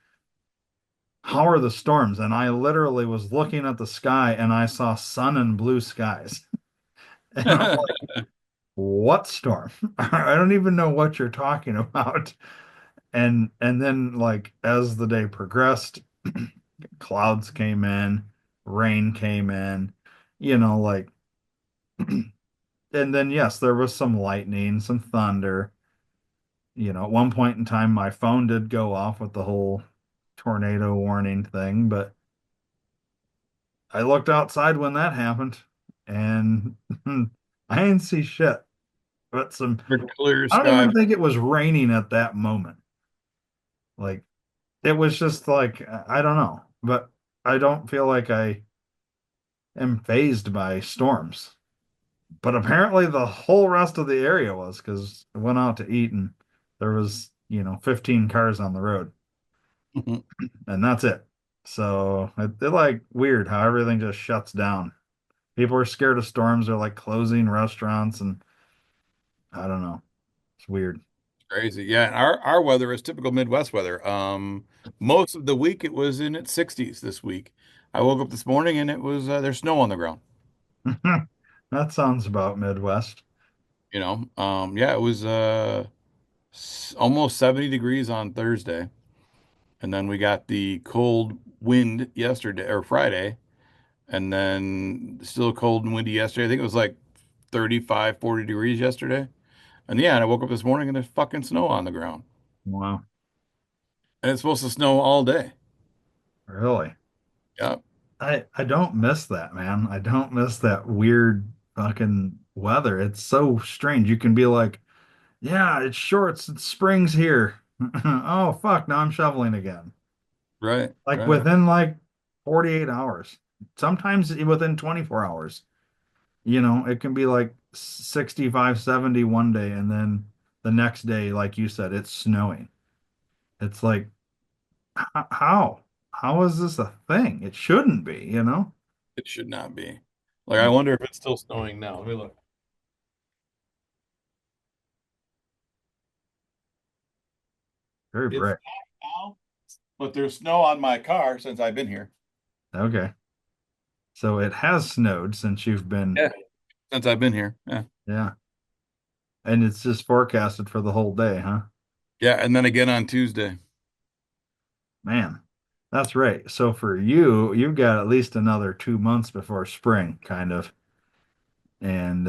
"How are the storms?" And I literally was looking at the sky and I saw sun and blue skies. And I'm like, what storm? I don't even know what you're talking about. And then like as the day progressed, clouds came in, rain came in, like and then yes, there was some lightning, some thunder. At one point in time my phone did go off with the whole tornado warning thing, but I looked outside when that happened and I didn't see shit. But Clear I don't sky. even think it was raining at that moment. Like it was just like I don't know, but I don't feel like I am phased by storms. But apparently the whole rest of the area was because I went out to eat and there was, 15 cars on the road and that's it. So it like weird how everything just shuts down. People are scared of storms. They're like closing restaurants and I don't know. It's weird. Crazy. Yeah, and our weather is typical Midwest weather. Most of the week it was in its 60s this week. I woke up this morning and it was there's snow on the ground. That sounds about Midwest. Yeah, it was almost 70 degrees on Thursday. And then we got the cold wind yesterday or Friday, and then still cold and windy yesterday. I think it was like 35, 40 degrees yesterday. And yeah, and I woke up this morning and there's fucking snow on the ground. Wow. And it's supposed to snow all day. Really? Yeah. I don't miss that, man. I don't miss that weird fucking weather. It's so strange. You can be like, yeah, it's shorts, it's spring's here. Oh fuck, now I'm shoveling again. Right, Like right. within like 48 hours. Sometimes within 24 hours. It can be like 65, 70 one day and then the next day, like you said, it's snowing. It's like, how? How is this a thing? It shouldn't be? It should not be. Like, I wonder if it's still snowing now. Let me look. Very It's bright. not now, but there's snow on my car since I've been here. Okay. So it has snowed since you've been, Yeah, since I've been here. Yeah. yeah. And it's just forecasted for the whole day, huh? Yeah, and then again on Tuesday. Man, that's right. So for you, you've got at least another 2 months before spring, kind of. And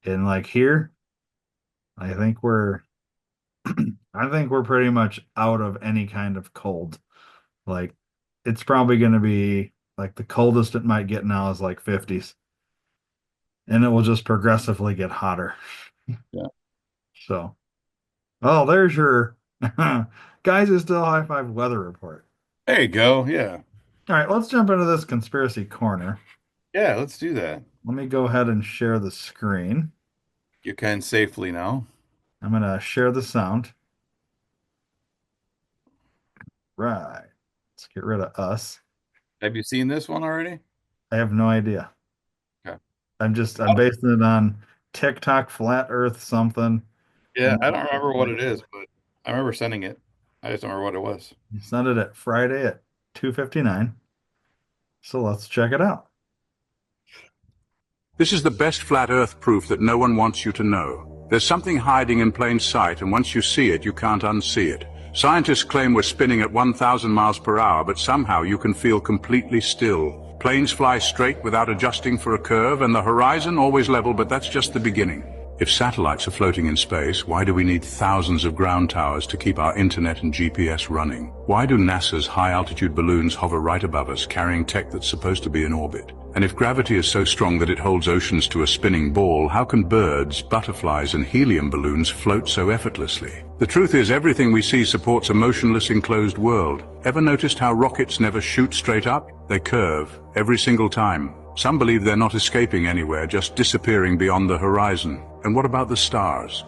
like here, I think we're I think we're pretty much out of any kind of cold. Like it's probably going to be like the coldest it might get now is like 50s, and it will just progressively get hotter. Yeah. So, oh, there's your guys who still high five weather report. There you go. Yeah. All right, let's jump into this conspiracy corner. Yeah, let's do that. Let me go ahead and share the screen. You can safely now. I'm going to share the sound. Right. Let's get rid of us. Have you seen this one already? I have no idea. Okay. I'm basing it on TikTok flat earth something. Yeah, And I don't remember what like, it is, but. I remember sending it. I just don't remember what it was. You sent it at Friday at 2:59. So let's check it out. This is the best flat earth proof that no one wants you to know. There's something hiding in plain sight, and once you see it, you can't unsee it. Scientists claim we're spinning at 1,000 miles per hour, but somehow you can feel completely still. Planes fly straight without adjusting for a curve, and the horizon always level, but that's just the beginning. If satellites are floating in space, why do we need thousands of ground towers to keep our internet and GPS running? Why do NASA's high-altitude balloons hover right above us, carrying tech that's supposed to be in orbit? And if gravity is so strong that it holds oceans to a spinning ball, how can birds, butterflies, and helium balloons float so effortlessly? The truth is, everything we see supports a motionless enclosed world. Ever noticed how rockets never shoot straight up? They curve, every single time. Some believe they're not escaping anywhere, just disappearing beyond the horizon. And what about the stars?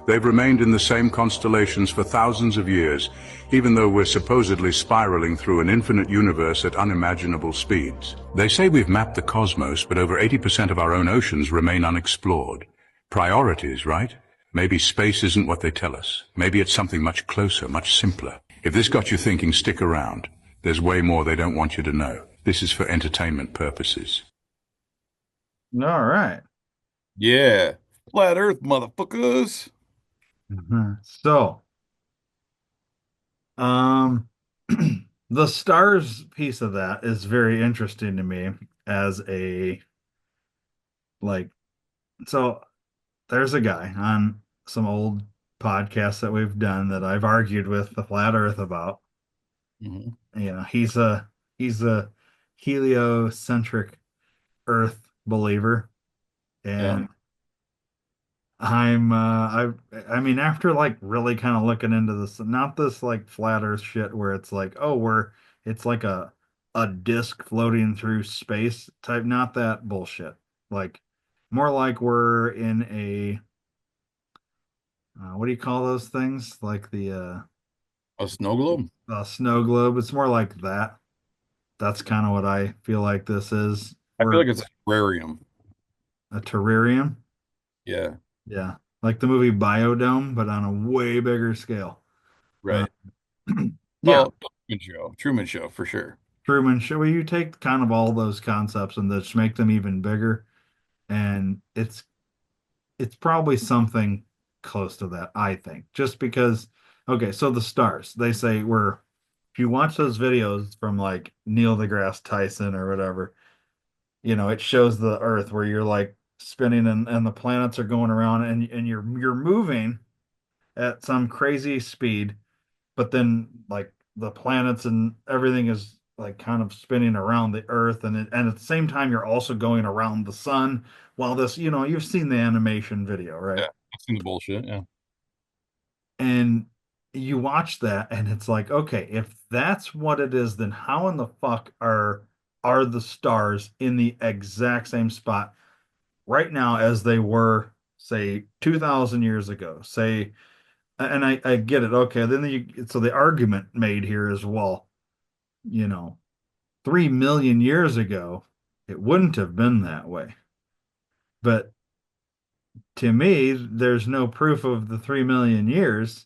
They've remained in the same constellations for thousands of years, even though we're supposedly spiraling through an infinite universe at unimaginable speeds. They say we've mapped the cosmos, but over 80% of our own oceans remain unexplored. Priorities, right? Maybe space isn't what they tell us. Maybe it's something much closer, much simpler. If this got you thinking, stick around. There's way more they don't want you to know. This is for entertainment purposes. All right. Yeah. Flat Earth, motherfuckers. So, um, the stars piece of that is very interesting to me as a like. So there's a guy on some old podcasts that we've done that I've argued with the flat Earth about. Hmm. He's a heliocentric Earth believer, Yeah. and I mean, after like really kind of looking into this, not this like flat Earth shit where it's like, oh, it's like a disc floating through space type, not that bullshit. Like more like we're in a what do you call those things? Like A snow globe? snow globe. It's more like that. That's kind of what I feel like this is. I feel We're like it's a terrarium. a terrarium. Yeah. Yeah, like the movie Biodome, but on a way bigger scale. Uh, Right. yeah, Well, Truman Show. Truman Show for sure. Truman Show. Well, you take kind of all those concepts and just make them even bigger, and it's probably something close to that, I think. Just because, okay, so the stars, they say we're if you watch those videos from like Neil deGrasse Tyson or whatever, it shows the Earth where you're like spinning and the planets are going around and you're moving at some crazy speed, but then like the planets and everything is like kind of spinning around the Earth, and at the same time you're also going around the sun. While this, you've seen the animation video, right? Yeah. I've seen the bullshit. Yeah. And you watch that, and it's like, okay, if that's what it is, then how in the fuck are the stars in the exact same spot right now as they were, say, 2,000 years ago? Say, and I get it. Okay, then so the argument made here is, well, you know, 3 million years ago, it wouldn't have been that way. But to me, there's no proof of the 3 million years.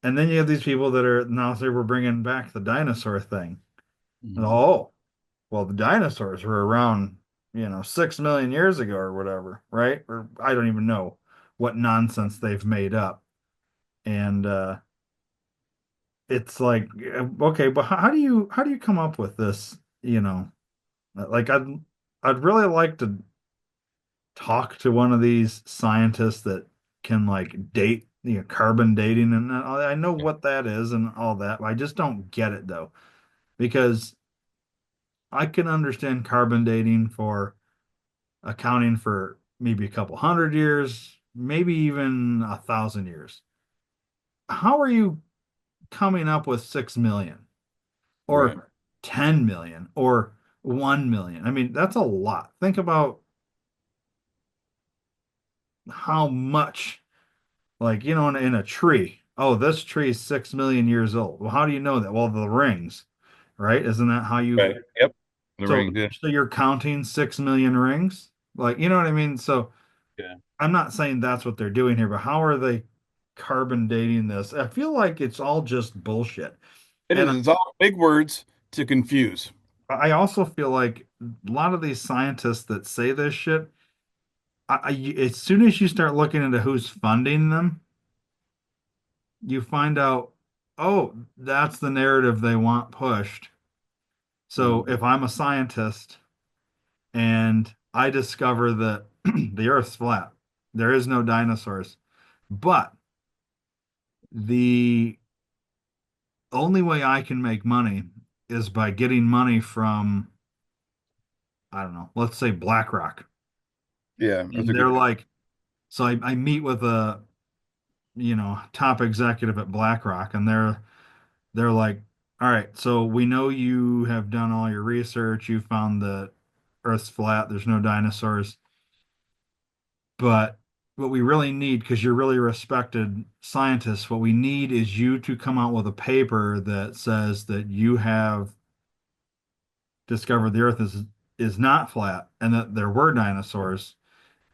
And then you have these people that are now say we're bringing back the dinosaur thing. Mhm. Oh, well, the dinosaurs were around, 6 million years ago or whatever, right? Or I don't even know what nonsense they've made up. And it's like, okay, but how do you come up with this? Like I'd really like to talk to one of these scientists that can like date, carbon dating, and I know what that is and all that. But I just don't get it though, because I can understand carbon dating for accounting for maybe a couple hundred years, maybe even 1,000 years. How are you coming up with 6 million Right. or 10 million or 1 million? I mean, that's a lot. Think about how much, like, in a tree. Oh, this tree is 6 million years old. Well, how do you know that? Well, the rings, right? Isn't that how you, Right. Yep. The so, ring. Yeah. so you're counting 6 million rings? Like, you know what I mean? So Yeah. I'm not saying that's what they're doing here, but how are they carbon dating this. I feel like it's all just bullshit. It And is. It's all big words to confuse. I also feel like a lot of these scientists that say this shit, as soon as you start looking into who's funding them, you find out, oh, that's the narrative they want pushed. So Mhm. if I'm a scientist and I discover that the Earth's flat, there is no dinosaurs, but the only way I can make money is by getting money from, I don't know, let's say BlackRock. Yeah, that's And a good they're one. like, so I meet with a, top executive at BlackRock, and they're like, all right, so we know you have done all your research, you found that Earth's flat, there's no dinosaurs, but what we really need, because you're really respected scientists, what we need is you to come out with a paper that says that you have discovered the Earth is not flat and that there were dinosaurs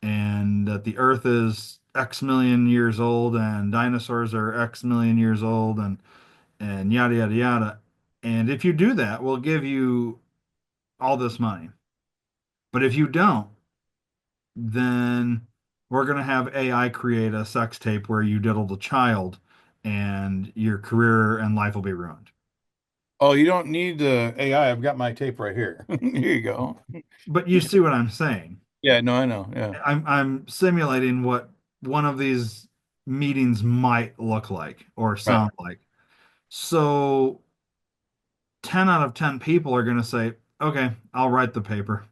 and that the Earth is X million years old and dinosaurs are X million years old and yada yada yada. And if you do that, we'll give you all this money. But if you don't, then we're going to have AI create a sex tape where you diddled a child and your career and life will be ruined. Oh, you don't need the AI. I've got my tape right here. Here you go. But you see what I'm saying. Yeah, no, I know. Yeah. I'm simulating what one of these meetings might look like or Right. sound like. So 10 out of 10 people are going to say, okay, I'll write the paper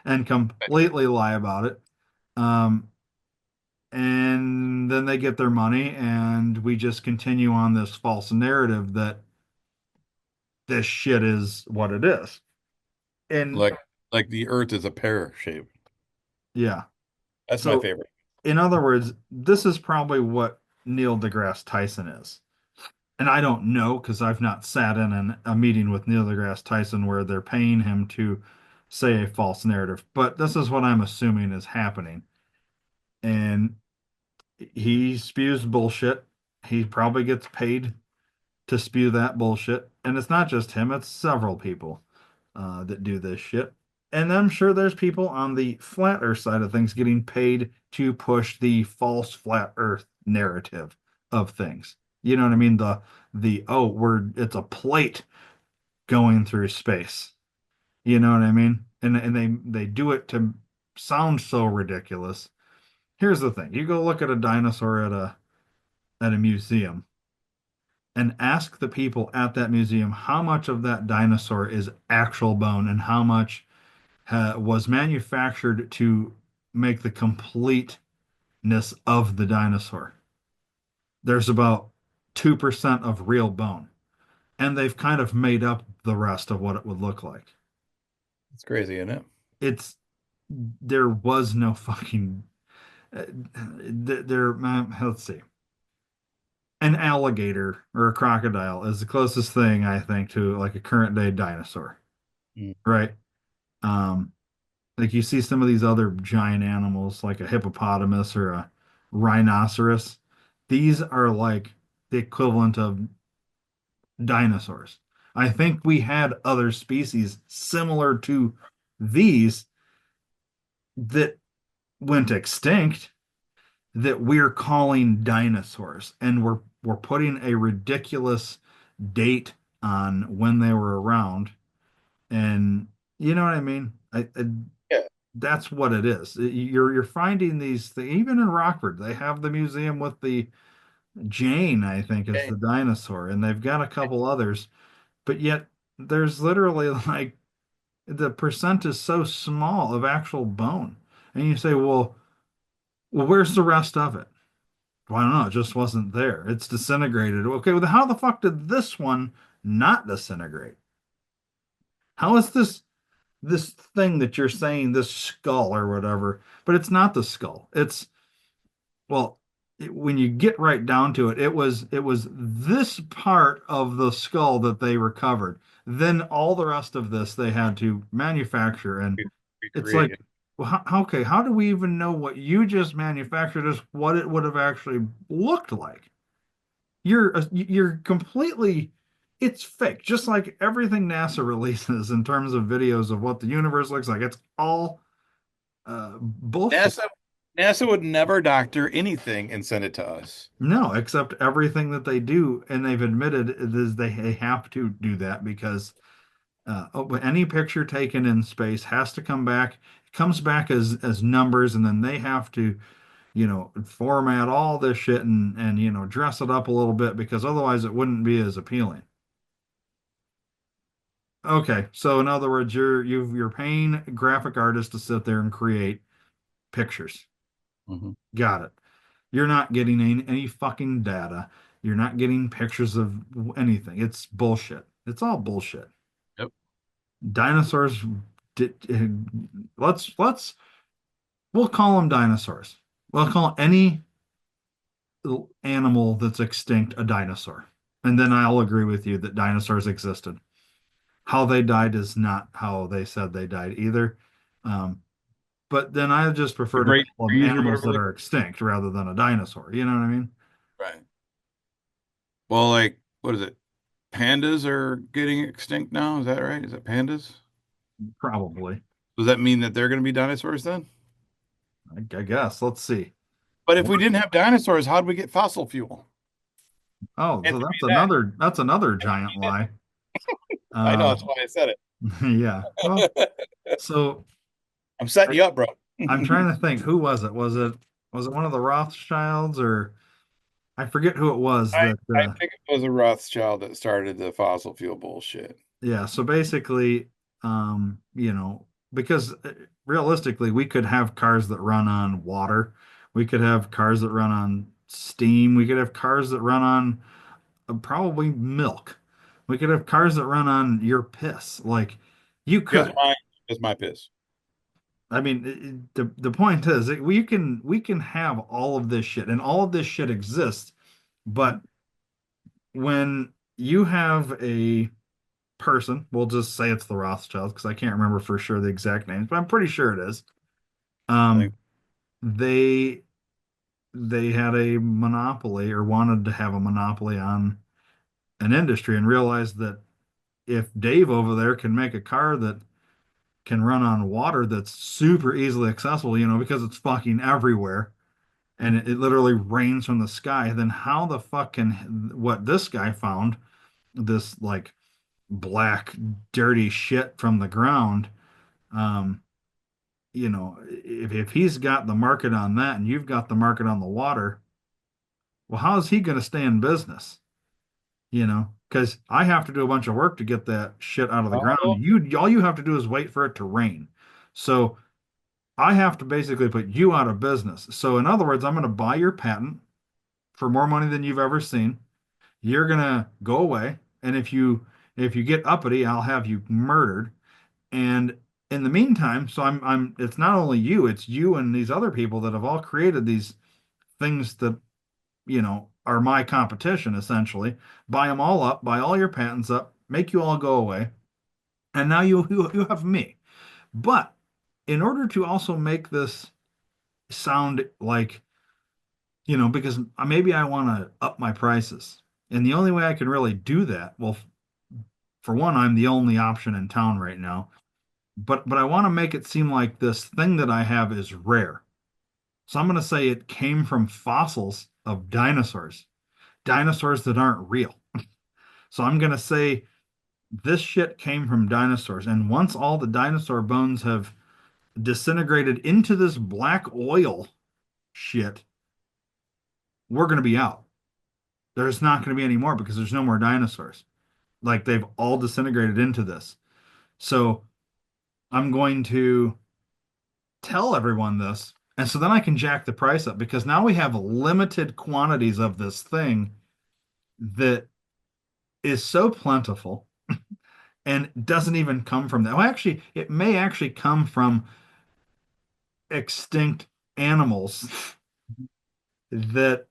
and completely lie about it. Um, and then they get their money, and we just continue on this false narrative that this shit is what it is. And Like like the earth is a pear shape. yeah, That's my so favorite. in other words, this is probably what Neil deGrasse Tyson is. And I don't know because I've not sat in a meeting with Neil deGrasse Tyson where they're paying him to say a false narrative, but this is what I'm assuming is happening. And he spews bullshit. He probably gets paid to spew that bullshit. And it's not just him, it's several people that do this shit. And I'm sure there's people on the flat earth side of things getting paid to push the false flat earth narrative of things. You know what I mean? The oh, we're it's a plate going through space. You know what I mean? And they do it to sound so ridiculous. Here's the thing. You go look at a dinosaur at a museum and ask the people at that museum how much of that dinosaur is actual bone and how much was manufactured to make the completeness of the dinosaur. There's about 2% of real bone, and they've kind of made up the rest of what it would look like. It's crazy, isn't it? It's there was no fucking there. Let's see. An alligator or a crocodile is the closest thing I think to like a current day dinosaur, Mm. right? Um, like you see some of these other giant animals, like a hippopotamus or a rhinoceros. These are like the equivalent of dinosaurs. I think we had other species similar to these that went extinct that we're calling dinosaurs, and we're putting a ridiculous date on when they were around, and you know what I mean? Yeah. That's what it is. You're finding these things, even in Rockford, they have the museum with the Jane, I think, is Okay. the dinosaur, and they've got a couple others, but yet there's literally like the percent is so small of actual bone. And you say, well, where's the rest of it? Well, I don't know. It just wasn't there. It's disintegrated. Okay, well, how the fuck did this one not disintegrate? How is this thing that you're saying, this skull or whatever, but it's not the skull. It's well, when you get right down to it, it was this part of the skull that they recovered. Then all the rest of this they had to manufacture, and it's like Recreate. Well, okay, how do we even know what you just manufactured is what it would have actually looked like? You're completely it's fake, just like everything NASA releases in terms of videos of what the universe looks like. It's all bullshit. NASA NASA would never doctor anything and send it to us. No, except everything that they do, and they've admitted is they have to do that because any picture taken in space has to come back. It comes back as numbers, and then they have to, format all this shit and dress it up a little bit because otherwise it wouldn't be as appealing. Okay, so in other words, you're paying graphic artists to sit there and create pictures. Mhm. Got it. You're not getting any fucking data. You're not getting pictures of anything. It's bullshit. It's all bullshit. Yep. Dinosaurs did, let's we'll call them dinosaurs. We'll call any animal that's extinct a dinosaur. And then I'll agree with you that dinosaurs existed. How they died is not how they said they died either. Um, but then I just The prefer to great call them trees or animals whatever that they are extinct rather than a dinosaur. You know what I mean? right. Well, like what is it? Pandas are getting extinct now. Is that right? Is it pandas? Probably. Does that mean that they're going to be dinosaurs then? I guess. Let's see. But if we What? didn't have dinosaurs, how'd we get fossil fuel? Oh, so Answer me that's that. another giant lie. I know Uh, that's why I said yeah. Well, it. so I'm setting I, you up, bro. I'm trying to think. Who was it? Was it one of the Rothschilds or I forget who it was I that I think it was a Rothschild that started the fossil fuel bullshit. yeah, so basically because realistically we could have cars that run on water. We could have cars that run on steam. We could have cars that run on probably milk. We could have cars that run on your piss. Like you Guess could. mine is my piss. I mean, the point is we can have all of this shit and all of this shit exists, but when you have a person, we'll just say it's the Rothschilds because I can't remember for sure the exact names, but I'm pretty sure it is. I think Um, they they had a monopoly or wanted to have a monopoly on an industry and realized that if Dave over there can make a car that can run on water that's super easily accessible, because it's fucking everywhere and it literally rains from the sky, then how the fuck can what this guy found, this like black dirty shit from the ground, um, if he's got the market on that and you've got the market on the water, well, how is he going to stay in business? Because I have to do a bunch of work to get that shit out of the ground. oh, All you have to do is wait for it to rain. So I have to basically put you out of business. So in other words, I'm going to buy your patent for more money than you've ever seen. You're going to go away, and if you get uppity, I'll have you murdered. And in the meantime, so I'm it's not only you, it's you and these other people that have all created these things that, are my competition essentially. Buy them all up, buy all your patents up, make you all go away. And now you have me. But in order to also make this sound like, because maybe I want to up my prices. And the only way I can really do that, well, for one, I'm the only option in town right now. But I want to make it seem like this thing that I have is rare. So I'm going to say it came from fossils of dinosaurs, dinosaurs that aren't real. So I'm going to say this shit came from dinosaurs. And once all the dinosaur bones have disintegrated into this black oil shit, we're going to be out. There's not going to be any more because there's no more dinosaurs. Like they've all disintegrated into this. So I'm going to tell everyone this. And so then I can jack the price up because now we have limited quantities of this thing that is so plentiful and doesn't even come from that. Well, actually, it may actually come from extinct animals that,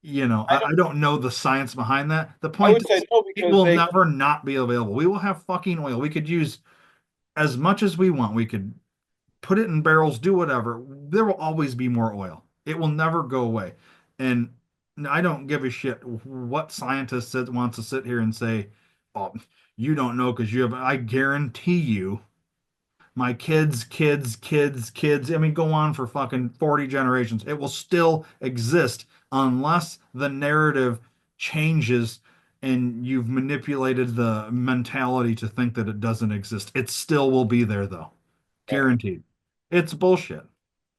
I I don't know the science behind that. The I point would say is, no it because will they never not be available. We will have fucking oil. We could use as much as we want. We could put it in barrels, do whatever. There will always be more oil. It will never go away. And I don't give a shit what scientist wants to sit here and say, "Oh, you don't know because you have." I guarantee you, my kids, kids, kids, kids. I mean, go on for fucking 40 generations. It will still exist unless the narrative changes and you've manipulated the mentality to think that it doesn't exist. It still will be there though. Yeah. Guaranteed. It's bullshit.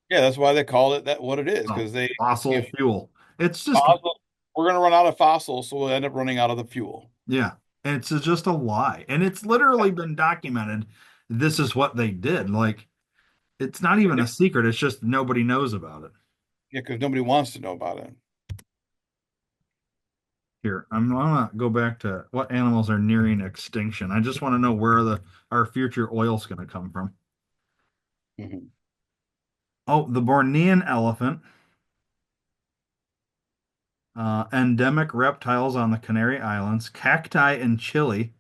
Yeah, that's why they call it that what it is, Oh, because they fossil if fuel. It's just, fossil, we're gonna run out of fossils, so we'll end up running out of the fuel. yeah, it's just a lie. And it's literally been documented. This is what they did. Like, it's not even a secret. It's just nobody knows about it. Yeah, because nobody wants to know about it. Here, I'm gonna go back to what animals are nearing extinction. I just want to know where the our future oil's gonna come from. Mhm. Oh, the Bornean elephant, endemic reptiles on the Canary Islands, cacti in Chile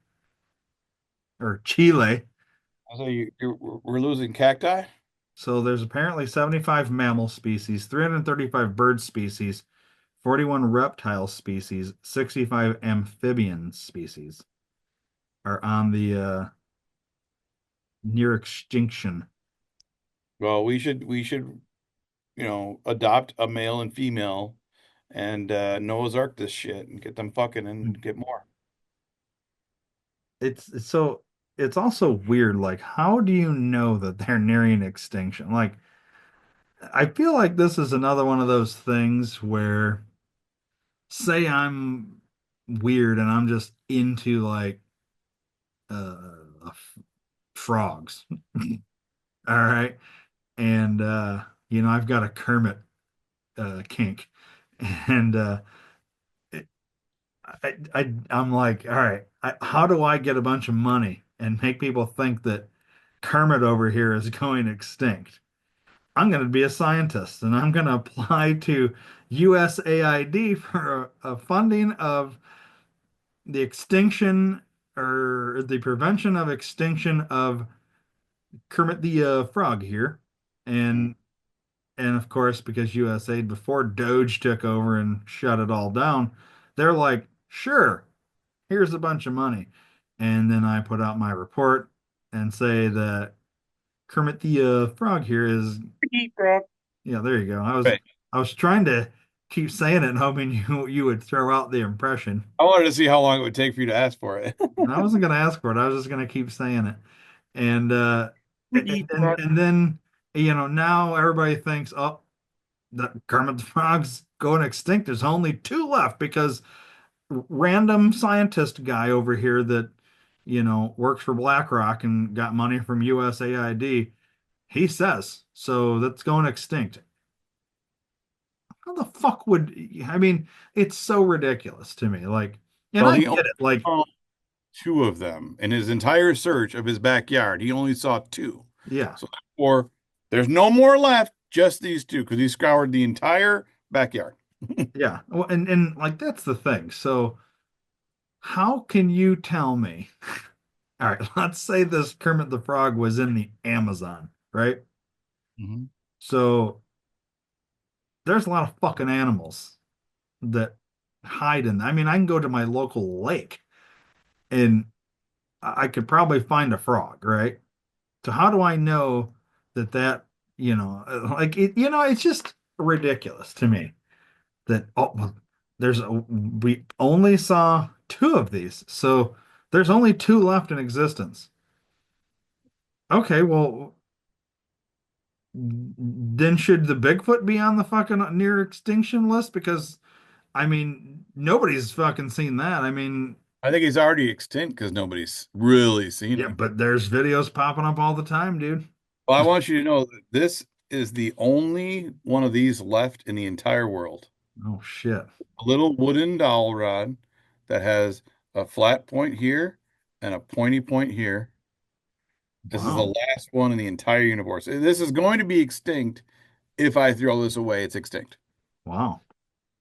or Chile. So we're losing cacti. So there's apparently 75 mammal species, 335 bird species, 41 reptile species, 65 amphibian species are on the near extinction. Well, we should adopt a male and female and Noah's Ark this shit and get them fucking and get more. It's so it's also weird. Like, how do you know that they're nearing extinction? Like, I feel like this is another one of those things where, say, I'm weird and I'm just into like frogs. All right. And I've got a Kermit kink. And I'm like, all right, how do I get a bunch of money and make people think that Kermit over here is going extinct? I'm going to be a scientist and I'm going to apply to USAID for a funding of the extinction or the prevention of extinction of Kermit the Frog here. Mm. And of course, because USAID before Doge took over and shut it all down, they're like, sure, here's a bunch of money. And then I put out my report and say that Kermit the Frog here is, Eat frog. yeah, there you go. Right. I was trying to keep saying it and hoping you would throw out the impression. I wanted to see how long it would take for you to ask for it. And I wasn't going to ask for it. I was just going to keep saying it. And Eat frog. then now everybody thinks, oh, the Kermit the Frog's going extinct. There's only two left because random scientist guy over here that works for BlackRock and got money from USAID. He says so that's going extinct. How the fuck would I mean? It's so ridiculous to me. Like, and Well, I he get only it. Like, saw two of them in his entire search of his backyard. He only saw two. yeah, So therefore, there's no more left, just these two, because he scoured the entire backyard. yeah. Well, and like that's the thing. So how can you tell me? All right, let's say this Kermit the Frog was in the Amazon, right? Mhm. So there's a lot of fucking animals that hide in. I mean, I can go to my local lake and I could probably find a frog, right? So how do I know like it's just ridiculous to me that well, we only saw two of these. So there's only two left in existence. Okay, well, then should the Bigfoot be on the fucking near extinction list? Because I mean, nobody's fucking seen that. I mean, I think he's already extinct because nobody's really seen yeah, him. but there's videos popping up all the time, dude. Well, I want you to know that this is the only one of these left in the entire world. Oh shit. A little wooden dowel rod that has a flat point here and a pointy point here. This is the Wow. last one in the entire universe. This is going to be extinct. If I throw this away, it's extinct. Wow.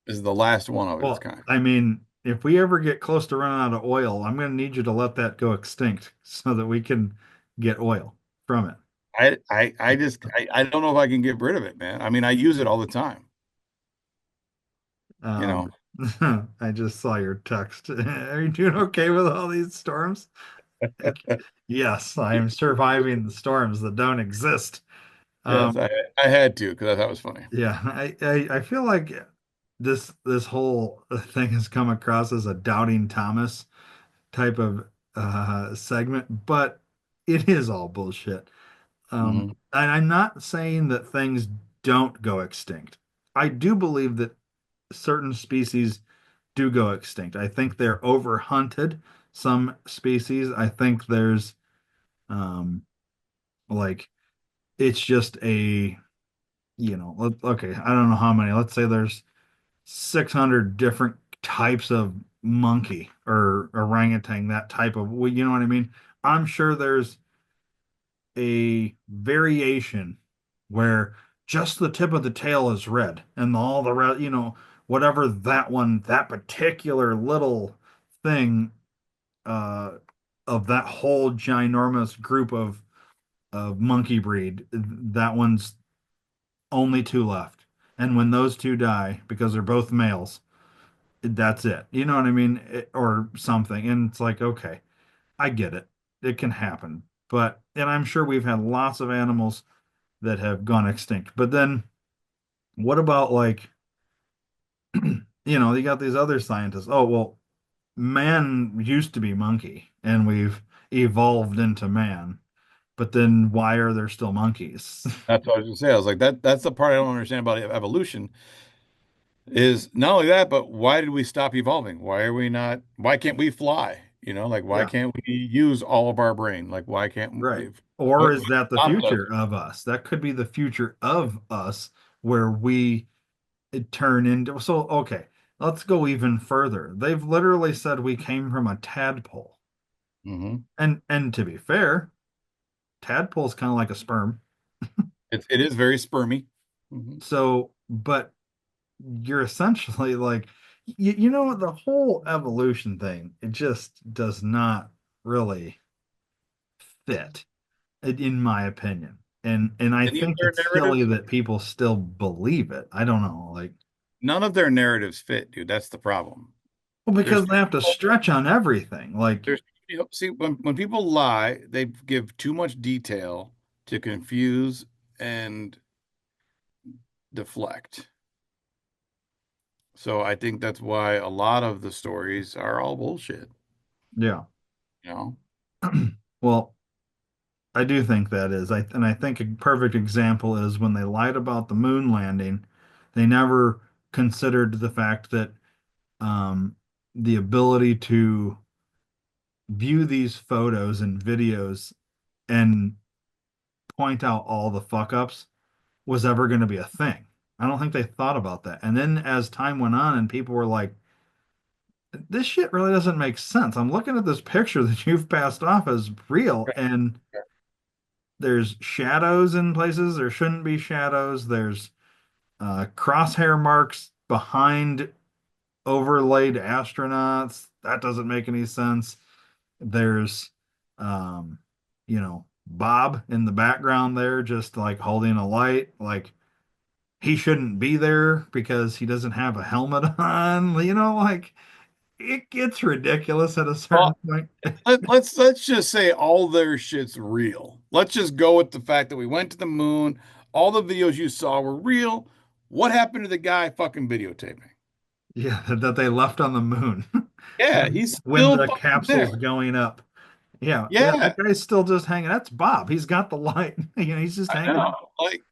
This is the last one of its Well, kind. I mean, if we ever get close to running out of oil, I'm going to need you to let that go extinct so that we can get oil from it. I don't know if I can get rid of it, man. I mean, I use it all the time, you Um, know. I just saw your text. Are you doing okay with all these storms? It, yes, I am surviving the storms that don't exist. Yes, Um, I had to because I thought it was funny. yeah, I feel like this whole thing has come across as a doubting Thomas type of segment, but it is all bullshit. Hmm. And I'm not saying that things don't go extinct. I do believe that certain species do go extinct. I think they're overhunted, some species. I think there's um like it's just a, okay, I don't know how many. Let's say there's 600 different types of monkey or orangutan, that type of, well, you know what I mean? I'm sure there's a variation where just the tip of the tail is red and all the rest, whatever that one, that particular little thing uh, of that whole ginormous group of monkey breed, that one's only two left. And when those two die, because they're both males, that's it. You know what I mean? Or something. And it's like, okay, I get it. It can happen. And I'm sure we've had lots of animals that have gone extinct. But then what about like, you got these other scientists. Oh, well, man used to be monkey and we've evolved into man. But then why are there still monkeys? That's what I was gonna say. I was like, that's the part I don't understand about evolution is not only that, but why did we stop evolving? Why can't we fly? Like why Yeah, can't we use all of our brain? Like why can't right. we Or what is that the stopped us? future of us? That could be the future of us where we turn into. So, okay, let's go even further. They've literally said we came from a tadpole. Hmm. And to be fair, tadpole's kind of like a sperm. It is very spermy. Hmm. So, but you're essentially like, the whole evolution thing, it just does not really fit, in my opinion. And I Any of think their it's silly narratives, that people still believe it. I don't know, like, none of their narratives fit, dude. That's the problem. well, There's because too they have to stretch on everything. Like, there's see when people lie, they give too much detail to confuse and deflect. So I think that's why a lot of the stories are all bullshit, yeah. you know? Well, I do think that is. I think a perfect example is when they lied about the moon landing, they never considered the fact that um, the ability to view these photos and videos and point out all the fuck ups was ever going to be a thing. I don't think they thought about that. And then as time went on and people were like, this shit really doesn't make sense. I'm looking at this picture that you've passed off as real, and there's shadows in places there shouldn't be shadows. There's crosshair marks behind overlaid astronauts. That doesn't make any sense. There's, um, Bob in the background there, just like holding a light. Like he shouldn't be there because he doesn't have a helmet on. Like it gets ridiculous at a certain Well, point. let's just say all their shit's real. Let's just go with the fact that we went to the moon. All the videos you saw were real. What happened to the guy fucking videotaping? Yeah, that they left on the moon Yeah, when he's when still the fucking capsule's there. going up. Yeah, yeah, Yeah, that guy's still just hanging. That's Bob. He's got the light. He's just I hanging know. out.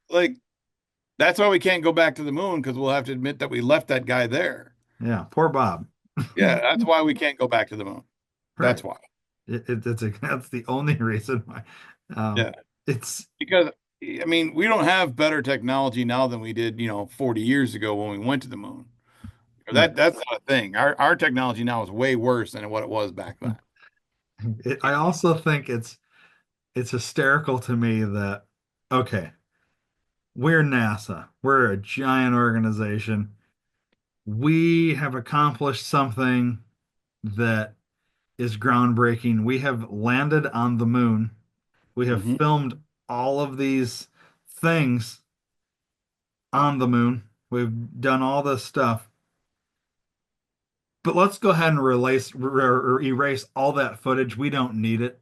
Like that's why we can't go back to the moon because we'll have to admit that we left that guy there. Yeah, poor Bob. Yeah, that's why we can't go back to the moon. That's Right. why. That's the only reason why. Yeah, It's because I mean, we don't have better technology now than we did, 40 years ago when we went to the moon. right. That's not a thing. Our technology now is way worse than what it was back then. I also think it's hysterical to me that, okay, we're NASA. We're a giant organization. We have accomplished something that is groundbreaking. We have landed on the moon. We have Hmm. filmed all of these things on the moon. We've done all this stuff. But let's go ahead and erase all that footage. We don't need it.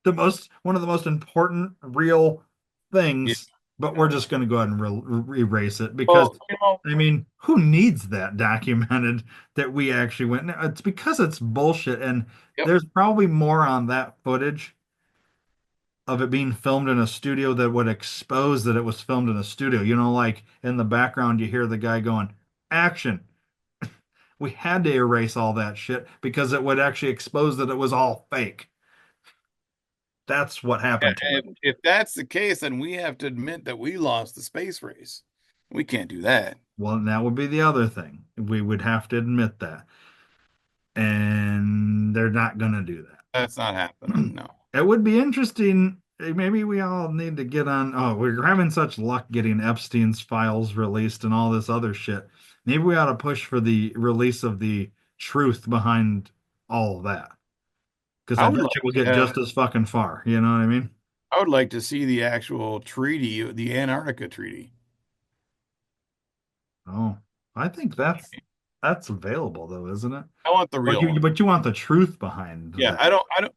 One of the most important real Yeah. things, but we're just going to go ahead and erase it because, Well, you know, I mean, who needs that documented that we actually went? No, it's because it's bullshit, and yep. there's probably more on that footage of it being filmed in a studio that would expose that it was filmed in a studio. You know, like in the background, you hear the guy going, "Action." We had to erase all that shit because it would actually expose that it was all fake. That's what happened to it. If that's the case, then we have to admit that we lost the space race. We can't do that. Well, that would be the other thing. We would have to admit that. And they're not going to do That's not that. happening. No. It would be interesting. Maybe we all need to get on. Oh, we're having such luck getting Epstein's files released and all this other shit. Maybe we ought to push for the release of the truth behind all of that. Because I I would bet you like we'll to get have, just as fucking far. You know what I mean? I would like to see the actual treaty, the Antarctica Treaty. Oh, I think that's available though, isn't it? I want the But real one. you want the truth behind Yeah, that.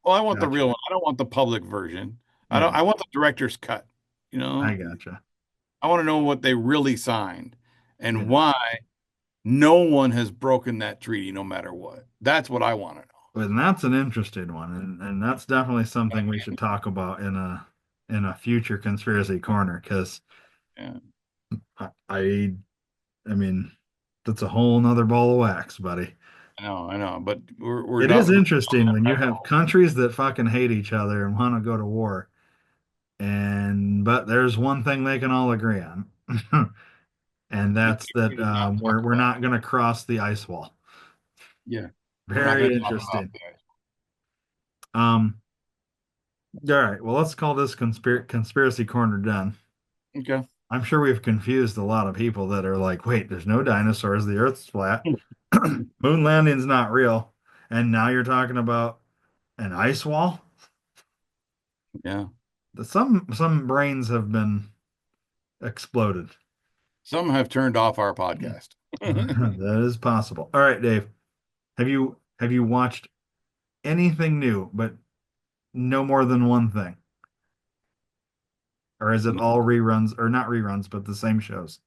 well, I want the Gotcha. real one. I don't want the public version. Yeah, I want the director's cut. You I know, gotcha. I want to know what they really signed Yeah. and why no one has broken that treaty no matter what. That's what I want to And that's an interesting one, and that's definitely something we should talk about in a future conspiracy corner because know. Yeah, I I mean that's a whole nother ball of wax, buddy. I know, but we're It is not. interesting when you have countries that fucking hate each other and want to go to war, and but there's one thing they can all agree on, and We that's that not talk we're about not going to cross the ice wall. Yeah, we're not going Very to talk about interesting. that. Um, all right, well, let's call this conspiracy corner done. Okay. I'm sure we've confused a lot of people that are like, wait, there's no dinosaurs, the Earth's flat, moon landing's not real, and now you're talking about an ice wall? Yeah. Some brains have been exploded. Some have turned off our podcast. That is possible. All right, Dave, have you watched anything new, but no more than one thing? Or is it all reruns, or not reruns, but the same shows?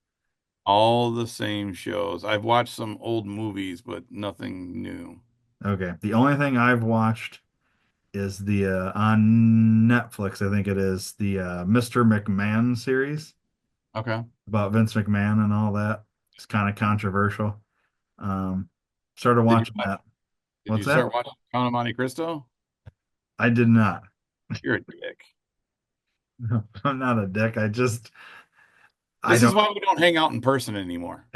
All the same shows. I've watched some old movies, but nothing new. Okay. The only thing I've watched is the on Netflix, I think it is the Mr. McMahon series Okay. about Vince McMahon and all that. It's kind of controversial. Um, started Did you watching that. did you What's that? start watching Count of Monte Cristo? I did not. You're a dick. I'm not a dick. I This is don't. why we don't hang out in person anymore.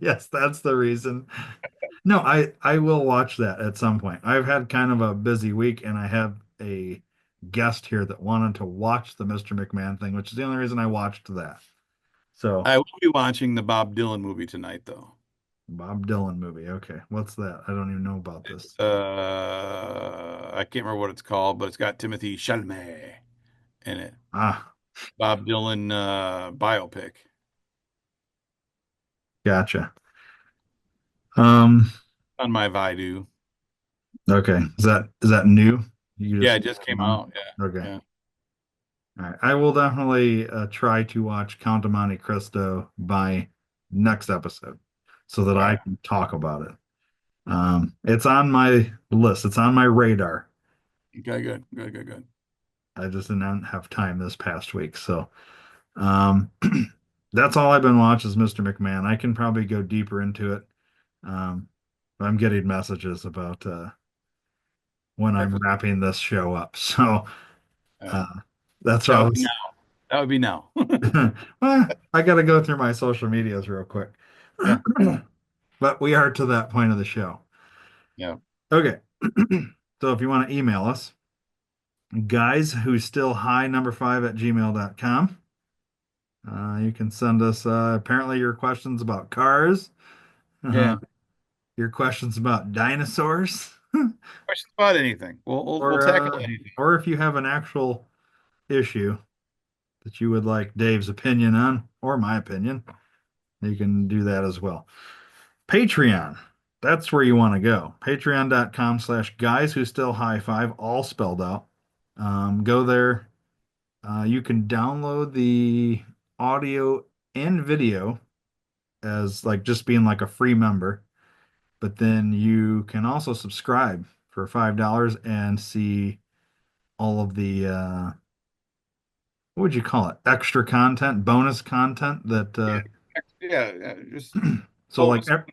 Yes, that's the reason. No, I will watch that at some point. I've had kind of a busy week and I have a guest here that wanted to watch the Mr. McMahon thing, which is the only reason I watched that. So, I will be watching the Bob Dylan movie tonight, though. Bob Dylan movie. Okay. What's that? I don't even know about this. I can't remember what it's called, but it's got Timothy Chalamet in it. Ah, Bob Dylan biopic. gotcha. Um, On my Vidu. okay. Is that new? You Yeah, just it just came on? out. Yeah, Okay. yeah, All right. I will definitely try to watch Count of Monte Cristo by next episode so that all I right. can talk about it. It's on my list. It's on my radar. Okay, good, good, good, good. I just didn't have time this past week. So, um, that's all I've been watching is Mr. McMahon. I can probably go deeper into it. Um, I'm getting messages about when I'm Breakfast. wrapping this show up. So, Yeah. uh, that's what That I would be was. now. That would be now. Well, I got to go through my social medias real quick. Yeah, But we are to that point of the show. yeah. Okay. So if you want to email us, guys who still high number 5 at gmail.com. You can send us apparently your questions about cars, uh, Yeah. your questions about dinosaurs, Questions about anything. We'll or tackle anything. or if you have an actual issue that you would like Dave's opinion on, or my opinion, you can do that as well. Patreon. That's where you want to go. Patreon.com/ guys who still high five, all spelled out. Go there. You can download the audio and video as like just being like a free member, but then you can also subscribe for $5 and see all of the what would you call it? Extra content, bonus content that Yeah, yeah, yeah, just so like bonus.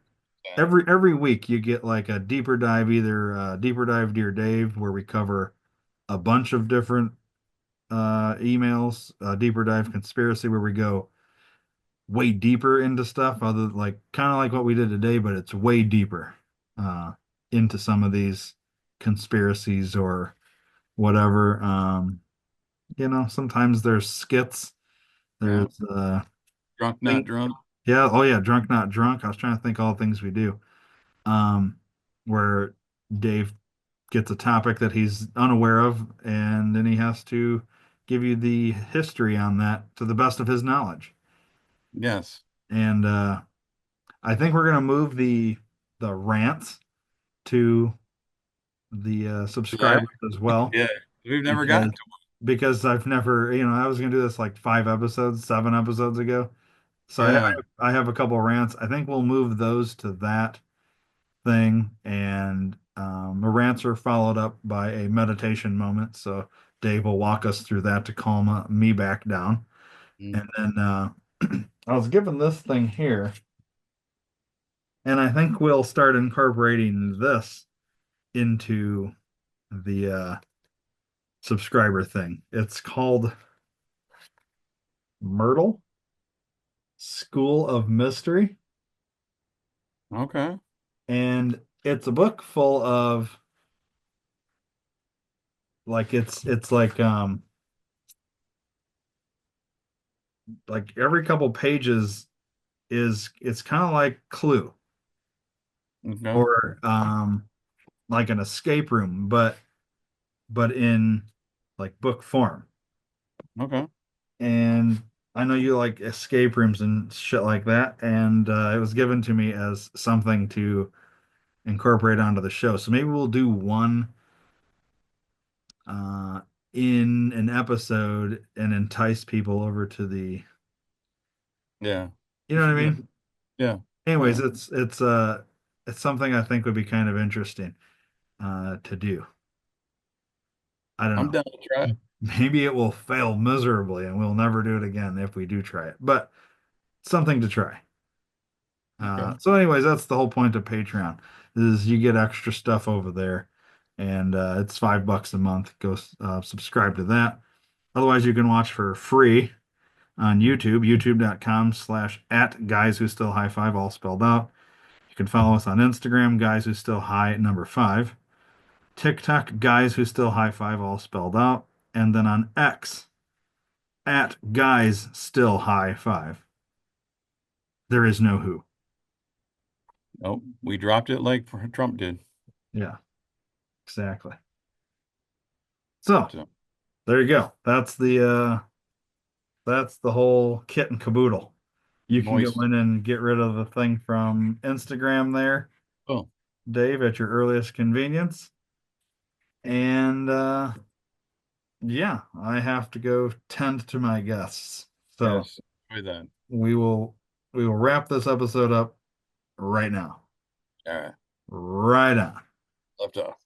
every week you get like a deeper dive, either deeper dive Dear Dave, where we cover a bunch of different emails, deeper dive conspiracy, where we go way deeper into stuff, other like kind of like what we did today, but it's way deeper uh, into some of these conspiracies or whatever. Sometimes there's skits. Yeah, There's drunk, not thing, drunk. yeah, oh yeah, drunk not drunk. I was trying to think all the things we do. Um, where Dave gets a topic that he's unaware of, and then he has to give you the history on that to the best of his knowledge. Yes. And I think we're gonna move the rants to the Yeah, subscribers as well, yeah. We've never because gotten to I've never, I was gonna do this like 5 episodes, 7 episodes ago. So one. Yeah. I have a couple of rants. I think we'll move those to that thing, and the rants are followed up by a meditation moment. So Dave will walk us through that to calm me back down. Mm. And then I was given this thing here, and I think we'll start incorporating this into the subscriber thing. It's called Myrtle School of Mystery, Okay. and it's a book full of like it's like every couple pages is it's kind of like Clue Okay. or like an escape room, but in like book form. Okay. And I know you like escape rooms and shit like that, and it was given to me as something to incorporate onto the show. So maybe we'll do one uh, in an episode and entice people over to the, Yeah. you know what I Yeah. mean? Yeah. Anyways, Yeah. it's something I think would be kind of interesting to do. I don't I'm know. down to try it. Maybe it will fail miserably and we'll never do it again if we do try it, but something to try. Okay. So anyways, that's the whole point of Patreon is you get extra stuff over there, and it's $5 a month. Go subscribe to that. Otherwise, you can watch for free on YouTube, youtube.com/ at guys who still high five, all spelled out. You can follow us on Instagram, guys who still high number five, TikTok, guys who still high five, all spelled out, and then on X at guys still high five. There is no who. Nope. We dropped it like Trump did. Yeah, exactly. So So there you go. That's the whole kit and caboodle. You can go moist. in and get rid of the thing from Instagram there, Oh, Dave, at your earliest convenience. And yeah, I have to go tend to my guests. So yes. Try that. we will we will wrap this episode up right now. All right. Right on. Left off.